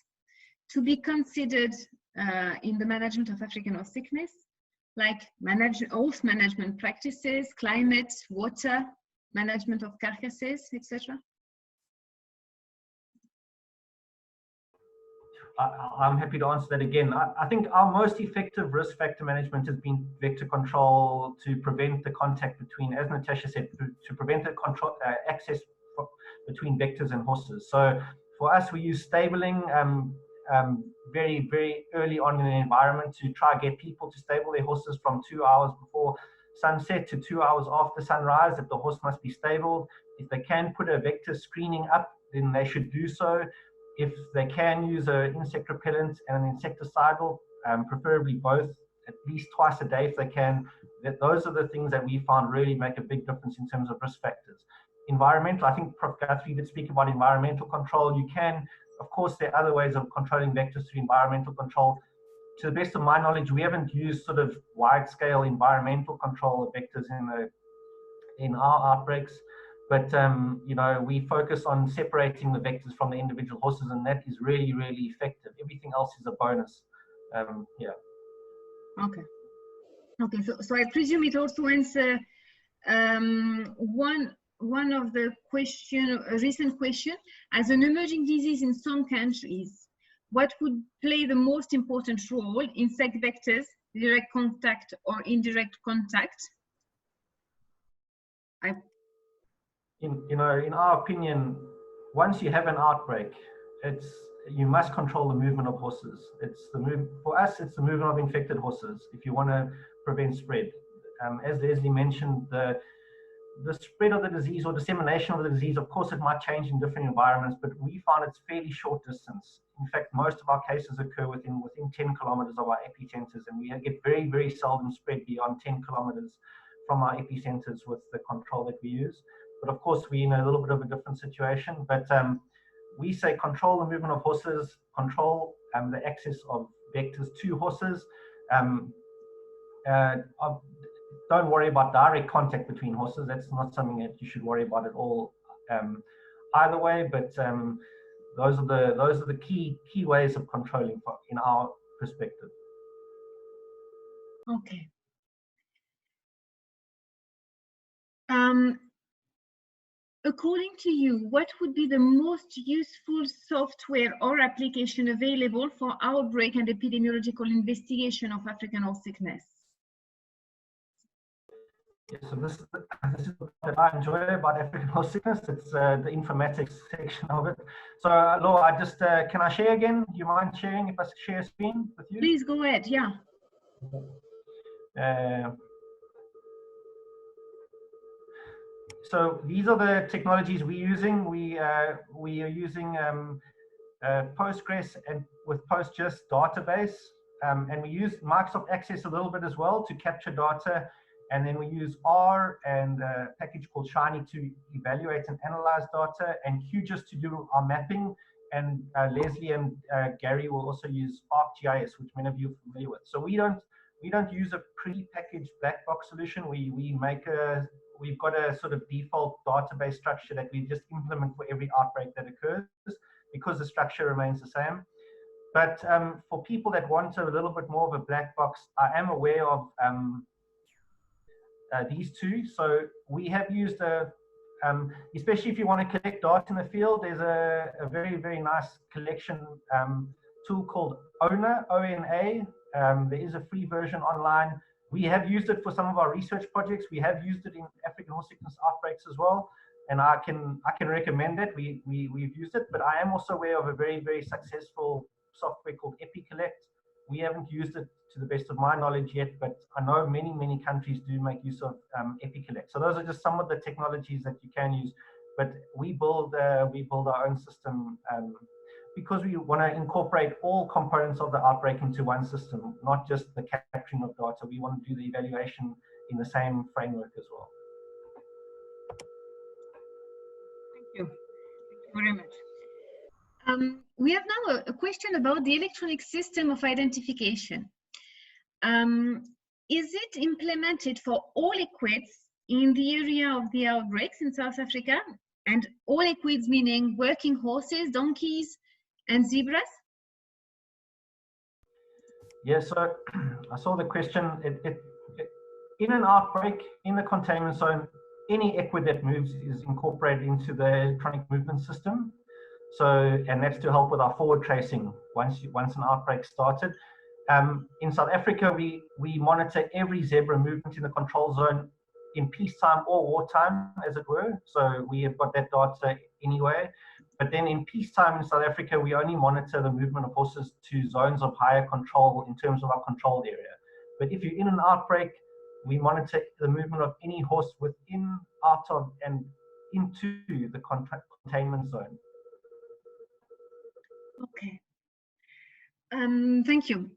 to be considered in the management of African horse sickness, like horse management practices, climate, water, management of carcasses, etc.? I'm happy to answer that again. I think our most effective risk factor management has been vector control to prevent the contact between, as Natasha said, to prevent the access between vectors and horses. So for us, we use stabling very, very early on in the environment to try to get people to stable their horses from 2 hours before sunset to 2 hours after sunrise, that the horse must be stabled. If they can put a vector screening up, then they should do so. If they can use an insect repellent and an insecticidal, preferably both, at least twice a day if they can. Those are the things that we found really make a big difference in terms of risk factors. Environmental, I think Prof. Guthrie did speak about environmental control. You can, of course, there are other ways of controlling vectors through environmental control. To the best of my knowledge, we haven't used sort of wide-scale environmental control of vectors in our outbreaks. But you know, we focus on separating the vectors from the individual horses, and that is really, really effective. Everything else is a bonus. Yeah. Okay. Okay. So I presume it also answers one of the a recent question. As an emerging disease in some countries, what would play the most important role? Insect vectors, direct contact, or indirect contact? In our opinion, once you have an outbreak, you must control the movement of horses. For us, it's the movement of infected horses if you want to prevent spread. As Lesley mentioned, the spread of the disease or dissemination of the disease, of course, it might change in different environments, but we find it's fairly short distance. In fact, most of our cases occur within 10 kilometers of our epicenters, and we get very, very seldom spread beyond 10 kilometers from our epicenters with the control that we use. But of course, we're in a little bit of a different situation. But we say control the movement of horses, control the access of vectors to horses. Don't worry about direct contact between horses. That's not something that you should worry about at all either way. But those are the key ways of controlling in our perspective. Okay. According to you, what would be the most useful software or application available for outbreak and epidemiological investigation of African horse sickness? Yeah, so this is what I enjoy about African horse sickness. It's the informatics section of it. So, Laura, can I share again? Do you mind sharing if I share a screen with you? Please go ahead, yeah. So these are the technologies we're using. We are using Postgres and with PostGIS database, and we use Microsoft Access a little bit as well to capture data. And then we use R and a package called Shiny to evaluate and analyze data, and QGIS to do our mapping. And Lesley and Gary will also use ArcGIS, which many of you are familiar with. So we don't use a pre-packaged black box solution. We've got a sort of default database structure that we just implement for every outbreak that occurs, because the structure remains the same. But for people that want a little bit more of a black box, I am aware of these two. So we have used especially if you want to collect data in the field, there's a very, very nice collection tool called ONA, O-N-A. There is a free version online. We have used it for some of our research projects. We have used it in African horse sickness outbreaks as well, and I can recommend it. We've used it, but I am also aware of a very, very successful software called EpiCollect. We haven't used it to the best of my knowledge yet, but I know many countries do make use of EpiCollect. So those are just some of the technologies that you can use, but we build our own system because we want to incorporate all components of the outbreak into one system, not just the capturing of data. We want to do the evaluation in the same framework as well. Thank you. Thank you very much. We have now a question about the electronic system of identification. Is it implemented for all equids in the area of the outbreaks in South Africa? And all equids meaning working horses, donkeys, and zebras? Yeah, so I saw the question. In an outbreak, in the containment zone, any equid that moves is incorporated into the electronic movement system. So, and that's to help with our forward tracing once an outbreak started. In South Africa, we monitor every zebra movement in the control zone in peacetime or wartime, as it were. So we have got that data anyway. But then in peacetime in South Africa, we only monitor the movement of horses to zones of higher control in terms of our controlled area. But if you're in an outbreak, we monitor the movement of any horse within, out of, and into the containment zone. Okay. Thank you.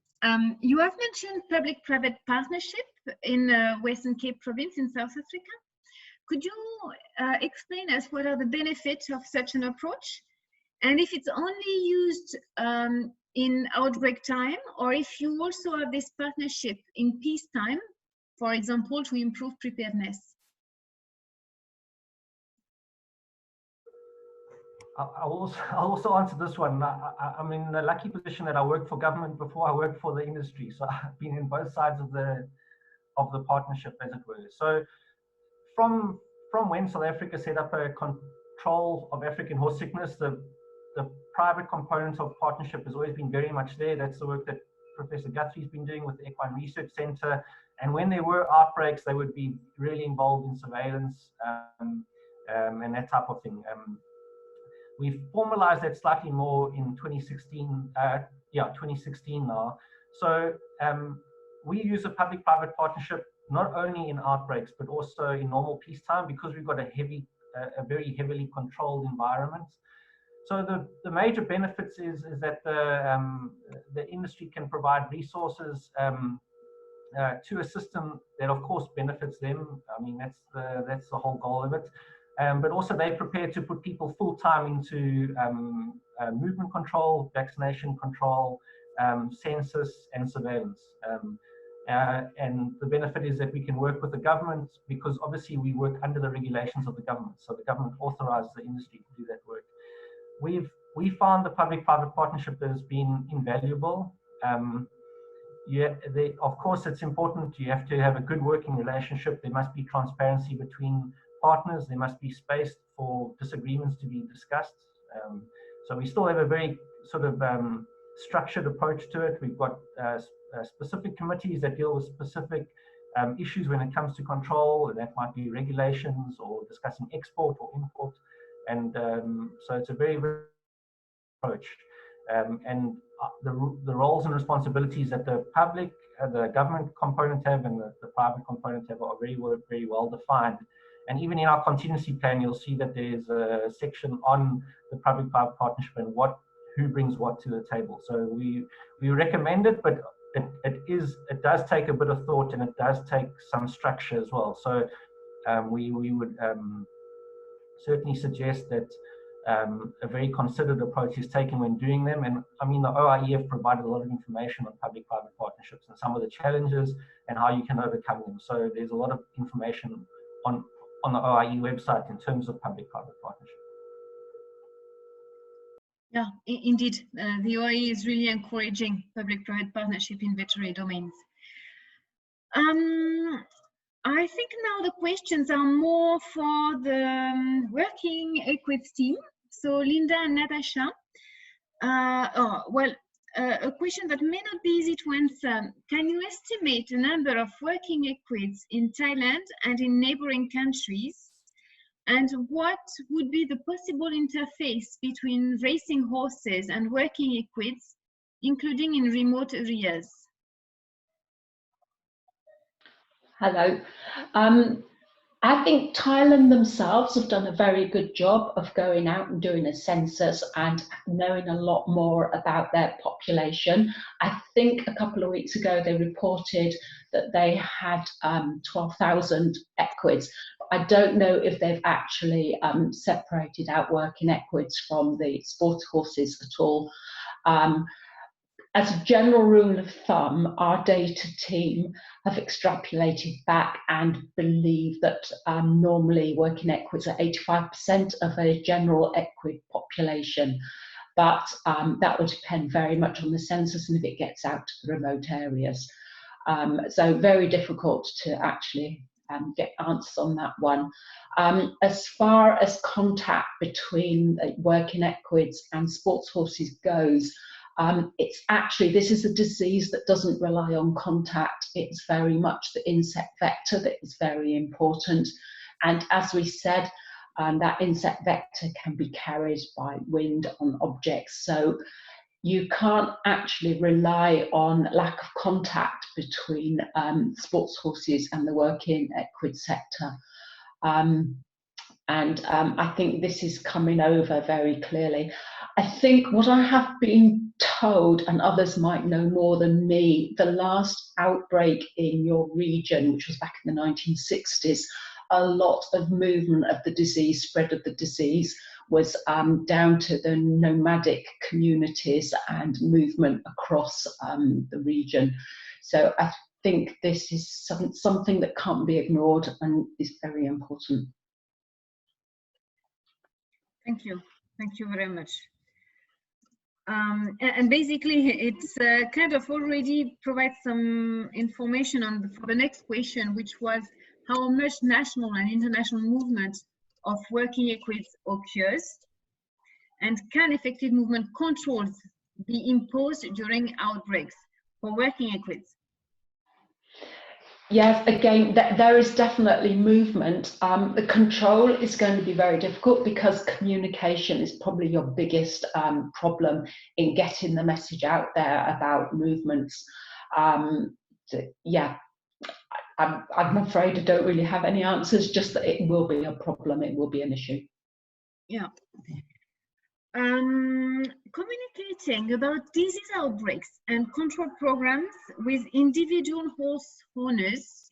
You have mentioned public-private partnership in Western Cape Province in South Africa. Could you explain us what are the benefits of such an approach? And if it's only used in outbreak time, or if you also have this partnership in peacetime, for example, to improve preparedness? I'll also answer this one. I'm in the lucky position that I worked for government before I worked for the industry, so I've been in both sides of the partnership, as it were. So from when South Africa set up a control of African horse sickness, the private component of partnership has always been very much there. That's the work that Professor Guthrie's been doing with the Equine Research Centre. And when there were outbreaks, they would be really involved in surveillance and that type of thing. We've formalized that slightly more in 2016, 2016 now. So we use a public-private partnership not only in outbreaks, but also in normal peacetime, because we've got a very heavily controlled environment. So the major benefits is that the industry can provide resources to a system that of course benefits them. I mean, that's the whole goal of it. But also they're prepared to put people full-time into movement control, vaccination control, census and surveillance. And the benefit is that we can work with the government, because obviously we work under the regulations of the government. So the government authorizes the industry to do that work. We found the public-private partnership has been invaluable. Of course, it's important. You have to have a good working relationship. There must be transparency between partners. There must be space for disagreements to be discussed. So we still have a very sort of structured approach to it. We've got specific committees that deal with specific issues when it comes to control, and that might be regulations or discussing export or import. And so it's a very, very approach. And the roles and responsibilities that the public, the government component have and the private component have are very well defined. And even in our contingency plan, you'll see that there's a section on the public-private partnership and who brings what to the table. So we recommend it, but it does take a bit of thought, and it does take some structure as well. So we would certainly suggest that a very considered approach is taken when doing them. And I mean, the OIE have provided a lot of information on public-private partnerships and some of the challenges and how you can overcome them. So there's a lot of information on the OIE website in terms of public-private partnership. Yeah, indeed. The OIE is really encouraging public-private partnership in veterinary domains. I think now the questions are more for the working equids team. So Linda and Natasha. A question that may not be easy to answer. Can you estimate the number of working equids in Thailand and in neighboring countries? And what would be the possible interface between racing horses and working equids, including in remote areas? Hello. I think Thailand themselves have done a very good job of going out and doing a census and knowing a lot more about their population. I think a couple of weeks ago they reported that they had 12,000 equids. I don't know if they've actually separated out working equids from the sport horses at all. As a general rule of thumb, our data team have extrapolated back and believe that normally working equids are 85% of a general equid population. But that will depend very much on the census and if it gets out to the remote areas. So very difficult to actually get answers on that one. As far as contact between working equids and sports horses goes, it's actually, this is a disease that doesn't rely on contact. It's very much the insect vector that is very important. And as we said, that insect vector can be carried by wind on objects. So you can't actually rely on lack of contact between sports horses and the working equid sector. I think this is coming over very clearly. I think what I have been told, and others might know more than me, the last outbreak in your region, which was back in the 1960s, a lot of movement of the disease, spread of the disease, was down to the nomadic communities and movement across the region. So I think this is something that can't be ignored and is very important. Thank you. Thank you very much. And basically, it's kind of already provides some information on for the next question, which was how much national and international movement of working equids occurs, and can effective movement controls be imposed during outbreaks for working equids? Yes, again, there is definitely movement. The control is going to be very difficult because communication is probably your biggest problem in getting the message out there about movements. Yeah, I'm afraid I don't really have any answers, just that it will be a problem, it will be an issue. Yeah. Communicating about disease outbreaks and control programs with individual horse owners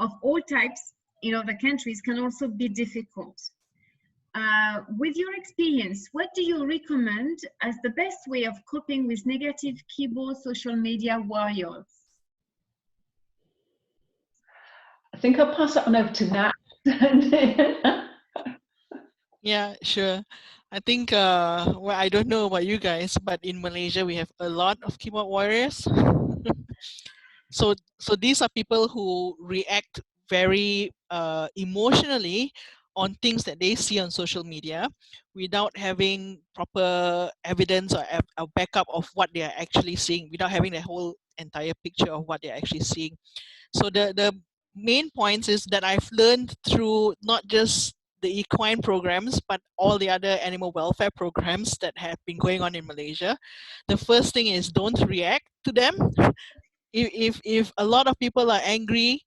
of all types in other countries can also be difficult. With your experience, what do you recommend as the best way of coping with negative keyboard social media warriors? I think I'll pass it on over to Nat. Yeah, sure. I think, well, I don't know about you guys, but in Malaysia, we have a lot of keyboard warriors. So these are people who react very emotionally on things that they see on social media without having proper evidence or a backup of what they are actually seeing, without having the whole entire picture of what they're actually seeing. So the main points is that I've learned through not just the equine programs, but all the other animal welfare programs that have been going on in Malaysia. The first thing is don't react to them. If a lot of people are angry,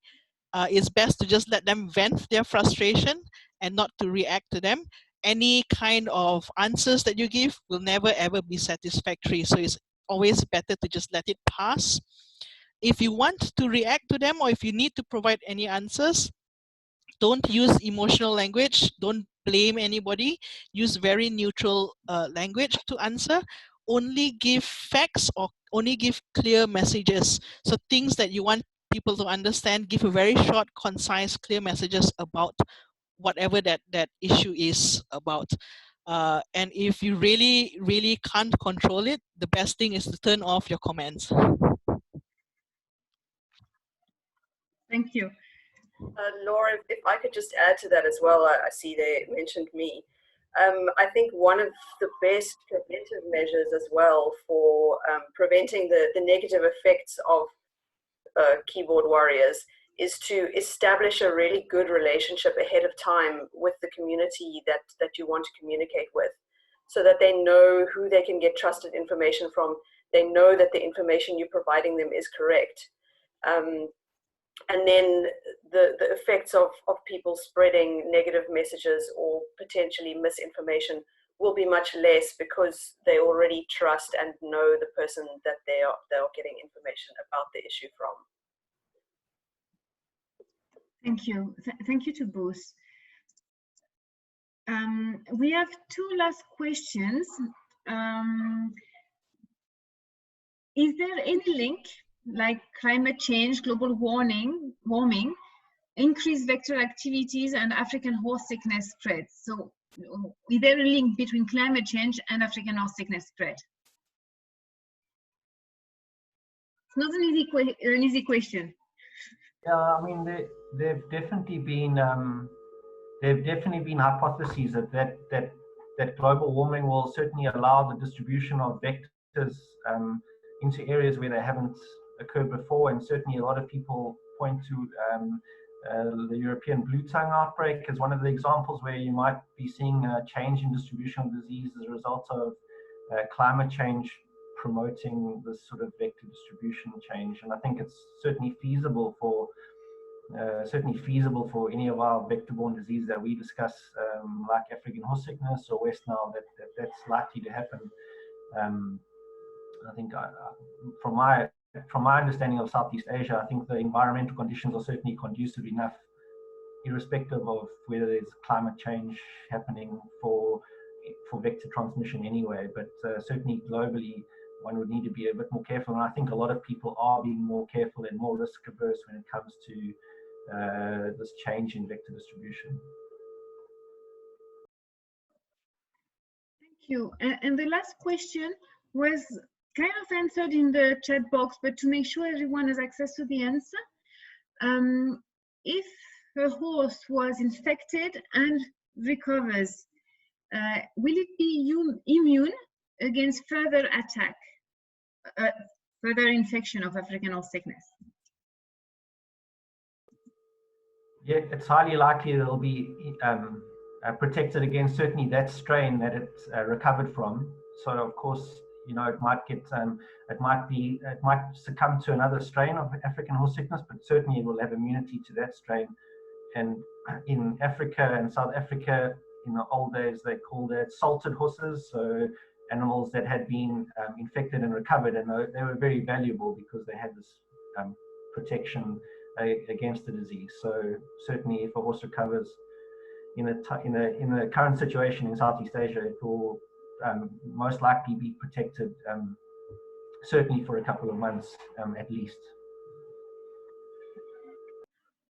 it's best to just let them vent their frustration and not to react to them. Any kind of answers that you give will never ever be satisfactory. So it's always better to just let it pass. If you want to react to them, or if you need to provide any answers, don't use emotional language. Don't blame anybody. Use very neutral language to answer. Only give facts or only give clear messages. So things that you want people to understand, give a very short, concise, clear messages about whatever that issue is about. And if you really, really can't control it, the best thing is to turn off your comments. Thank you. Laura, if I could just add to that as well, I see they mentioned me. I think one of the best preventive measures as well for preventing the negative effects of keyboard warriors is to establish a really good relationship ahead of time with the community that you want to communicate with, so that they know who they can get trusted information from. They know that the information you're providing them is correct. And then the effects of people spreading negative messages or potentially misinformation will be much less, because they already trust and know the person that they are getting information about the issue from. Thank you. Thank you to both. We have two last questions. Is there any link, like climate change, global warming, increased vector activities, and African horse sickness spread? So is there a link between climate change and African horse sickness spread? It's not an easy question. Yeah, I mean, there've definitely been hypotheses that global warming will certainly allow the distribution of vectors into areas where they haven't occurred before, and certainly a lot of people point to the European blue tongue outbreak as one of the examples where you might be seeing a change in distribution of disease as a result of climate change promoting this sort of vector distribution change. And I think it's certainly feasible for any of our vector-borne diseases that we discuss, like African horse sickness or West Nile, that's likely to happen. I think from my understanding of Southeast Asia, I think the environmental conditions are certainly conducive enough, irrespective of whether there's climate change happening for vector transmission anyway. But certainly globally, one would need to be a bit more careful. And I think a lot of people are being more careful and more risk averse when it comes to this change in vector distribution. you. And the last question was kind of answered in the chat box, but to make sure everyone has access to the answer. If a horse was infected and recovers, will it be immune against further attack, further infection of African horse sickness? Yeah, it's highly likely it'll be protected against certainly that strain that it's recovered from. So of course, you know, it might get, it might succumb to another strain of African horse sickness, but certainly it will have immunity to that strain. And in Africa and South Africa, in the old days, they called it salted horses, so animals that had been infected and recovered, and they were very valuable because they had this protection against the disease. So certainly, if a horse recovers in the current situation in Southeast Asia, it will most likely be protected, certainly for a couple of months at least.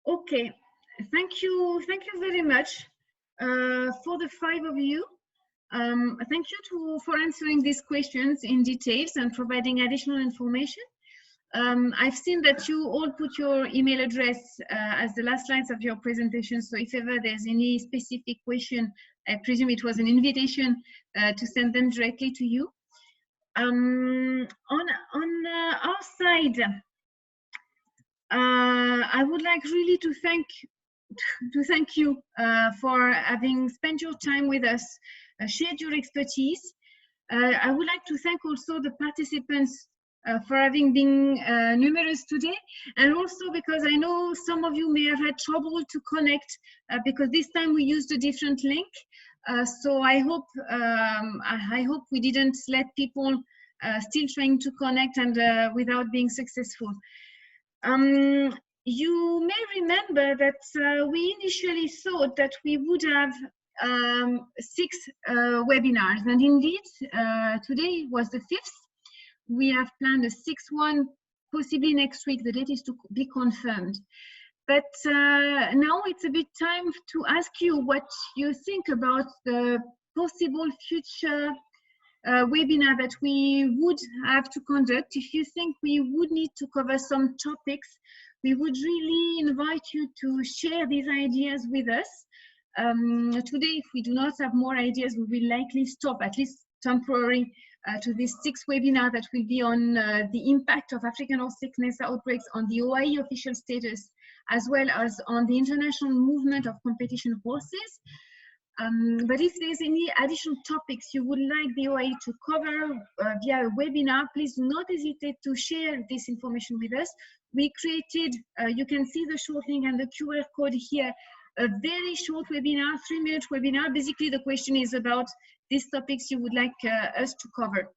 Okay, thank you very much for the 5 of you. Thank you for answering these questions in details and providing additional information. I've seen that you all put your email address as the last slides of your presentation, so if ever there's any specific question, I presume it was an invitation to send them directly to you. On our side, I would like really to thank you for having spent your time with us, shared your expertise. I would like to thank also the participants for having been numerous today, and also because I know some of you may have had trouble to connect because this time we used a different link. So I hope we didn't let people still trying to connect and without being successful. You may remember that we initially thought that we would have 6 webinars, and indeed today was the 5th. We have planned a 6th one, possibly next week. The date is to be confirmed. But now it's a bit time to ask you what you think about the possible future webinar that we would have to conduct. If you think we would need to cover some topics, we would really invite you to share these ideas with us. Today, if we do not have more ideas, we will likely stop, at least temporarily, to this 6th webinar that will be on the impact of African horse sickness outbreaks on the OIE official status, as well as on the international movement of competition horses. But if there's any additional topics you would like the OIE to cover via a webinar, please do not hesitate to share this information with us. We created, you can see the short link and the QR code here, a very short webinar, 3-minute webinar. Basically, the question is about these topics you would like us to cover.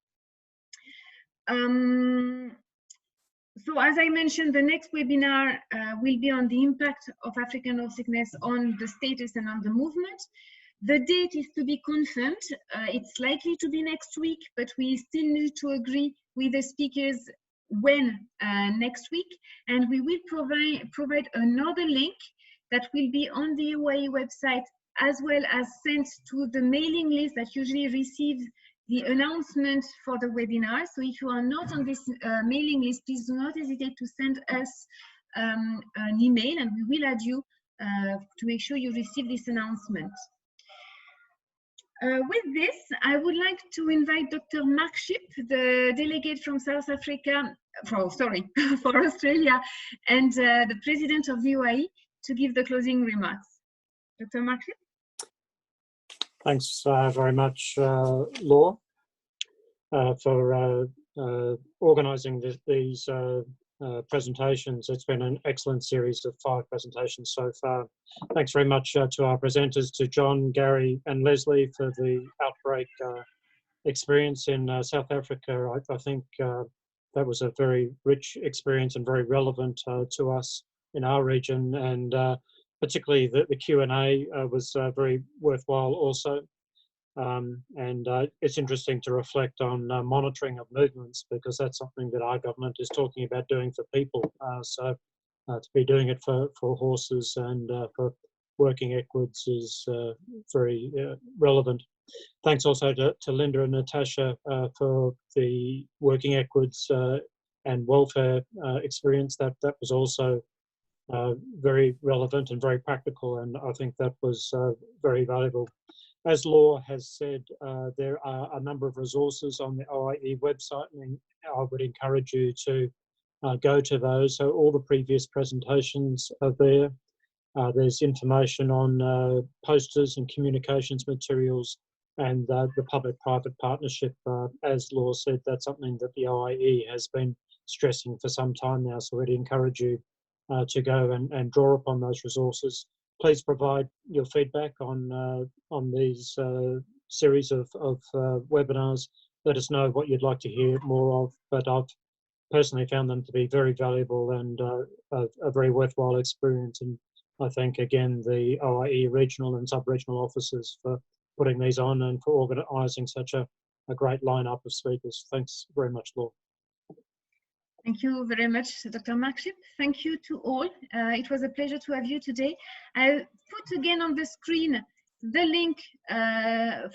So as I mentioned, the next webinar will be on the impact of African horse sickness on the status and on the movement. The date is to be confirmed. It's likely to be next week, but we still need to agree with the speakers when next week. And we will provide another link that will be on the OIE website, as well as sent to the mailing list that usually receives the announcement for the webinar. So if you are not on this mailing list, please do not hesitate to send us an email, and we will add you to make sure you receive this announcement. With this, I would like to invite Dr. Mark Shipp, the delegate from South Africa, for Australia, and the president of the OIE, to give the closing remarks. Dr. Mark Shipp. Thanks very much, Laura, for organising these presentations. It's been an excellent series of 5 presentations so far. Thanks very much to our presenters, to John, Gary and Lesley, for the outbreak experience in South Africa. I think that was a very rich experience and very relevant to us in our region, and particularly the Q&A was very worthwhile also. And it's interesting to reflect on monitoring of movements, because that's something that our government is talking about doing for people. So to be doing it for horses and for working equids is very relevant. Thanks also to Linda and Natasha for the working equids and welfare experience. That was also very relevant and very practical, and I think that was very valuable. As Law has said, there are a number of resources on the OIE website, and I would encourage you to go to those. So all the previous presentations are there. There's information on posters and communications materials, and the public-private partnership. As Law said, that's something that the OIE has been stressing for some time now, so I'd encourage you to go and draw upon those resources. Please provide your feedback on these series of webinars. Let us know what you'd like to hear more of, but I've personally found them to be very valuable and a very worthwhile experience. And I thank again the OIE regional and sub-regional officers for putting these on and for organising such a great lineup of speakers. Thanks very much, Law. Thank you very much, Dr. Markship. Thank you to all. It was a pleasure to have you today. I'll put again on the screen the link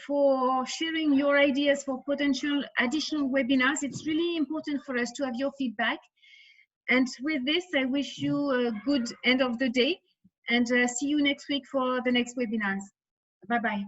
for sharing your ideas for potential additional webinars. It's really important for us to have your feedback. And with this, I wish you a good end of the day, and see you next week for the next webinars. Bye-bye.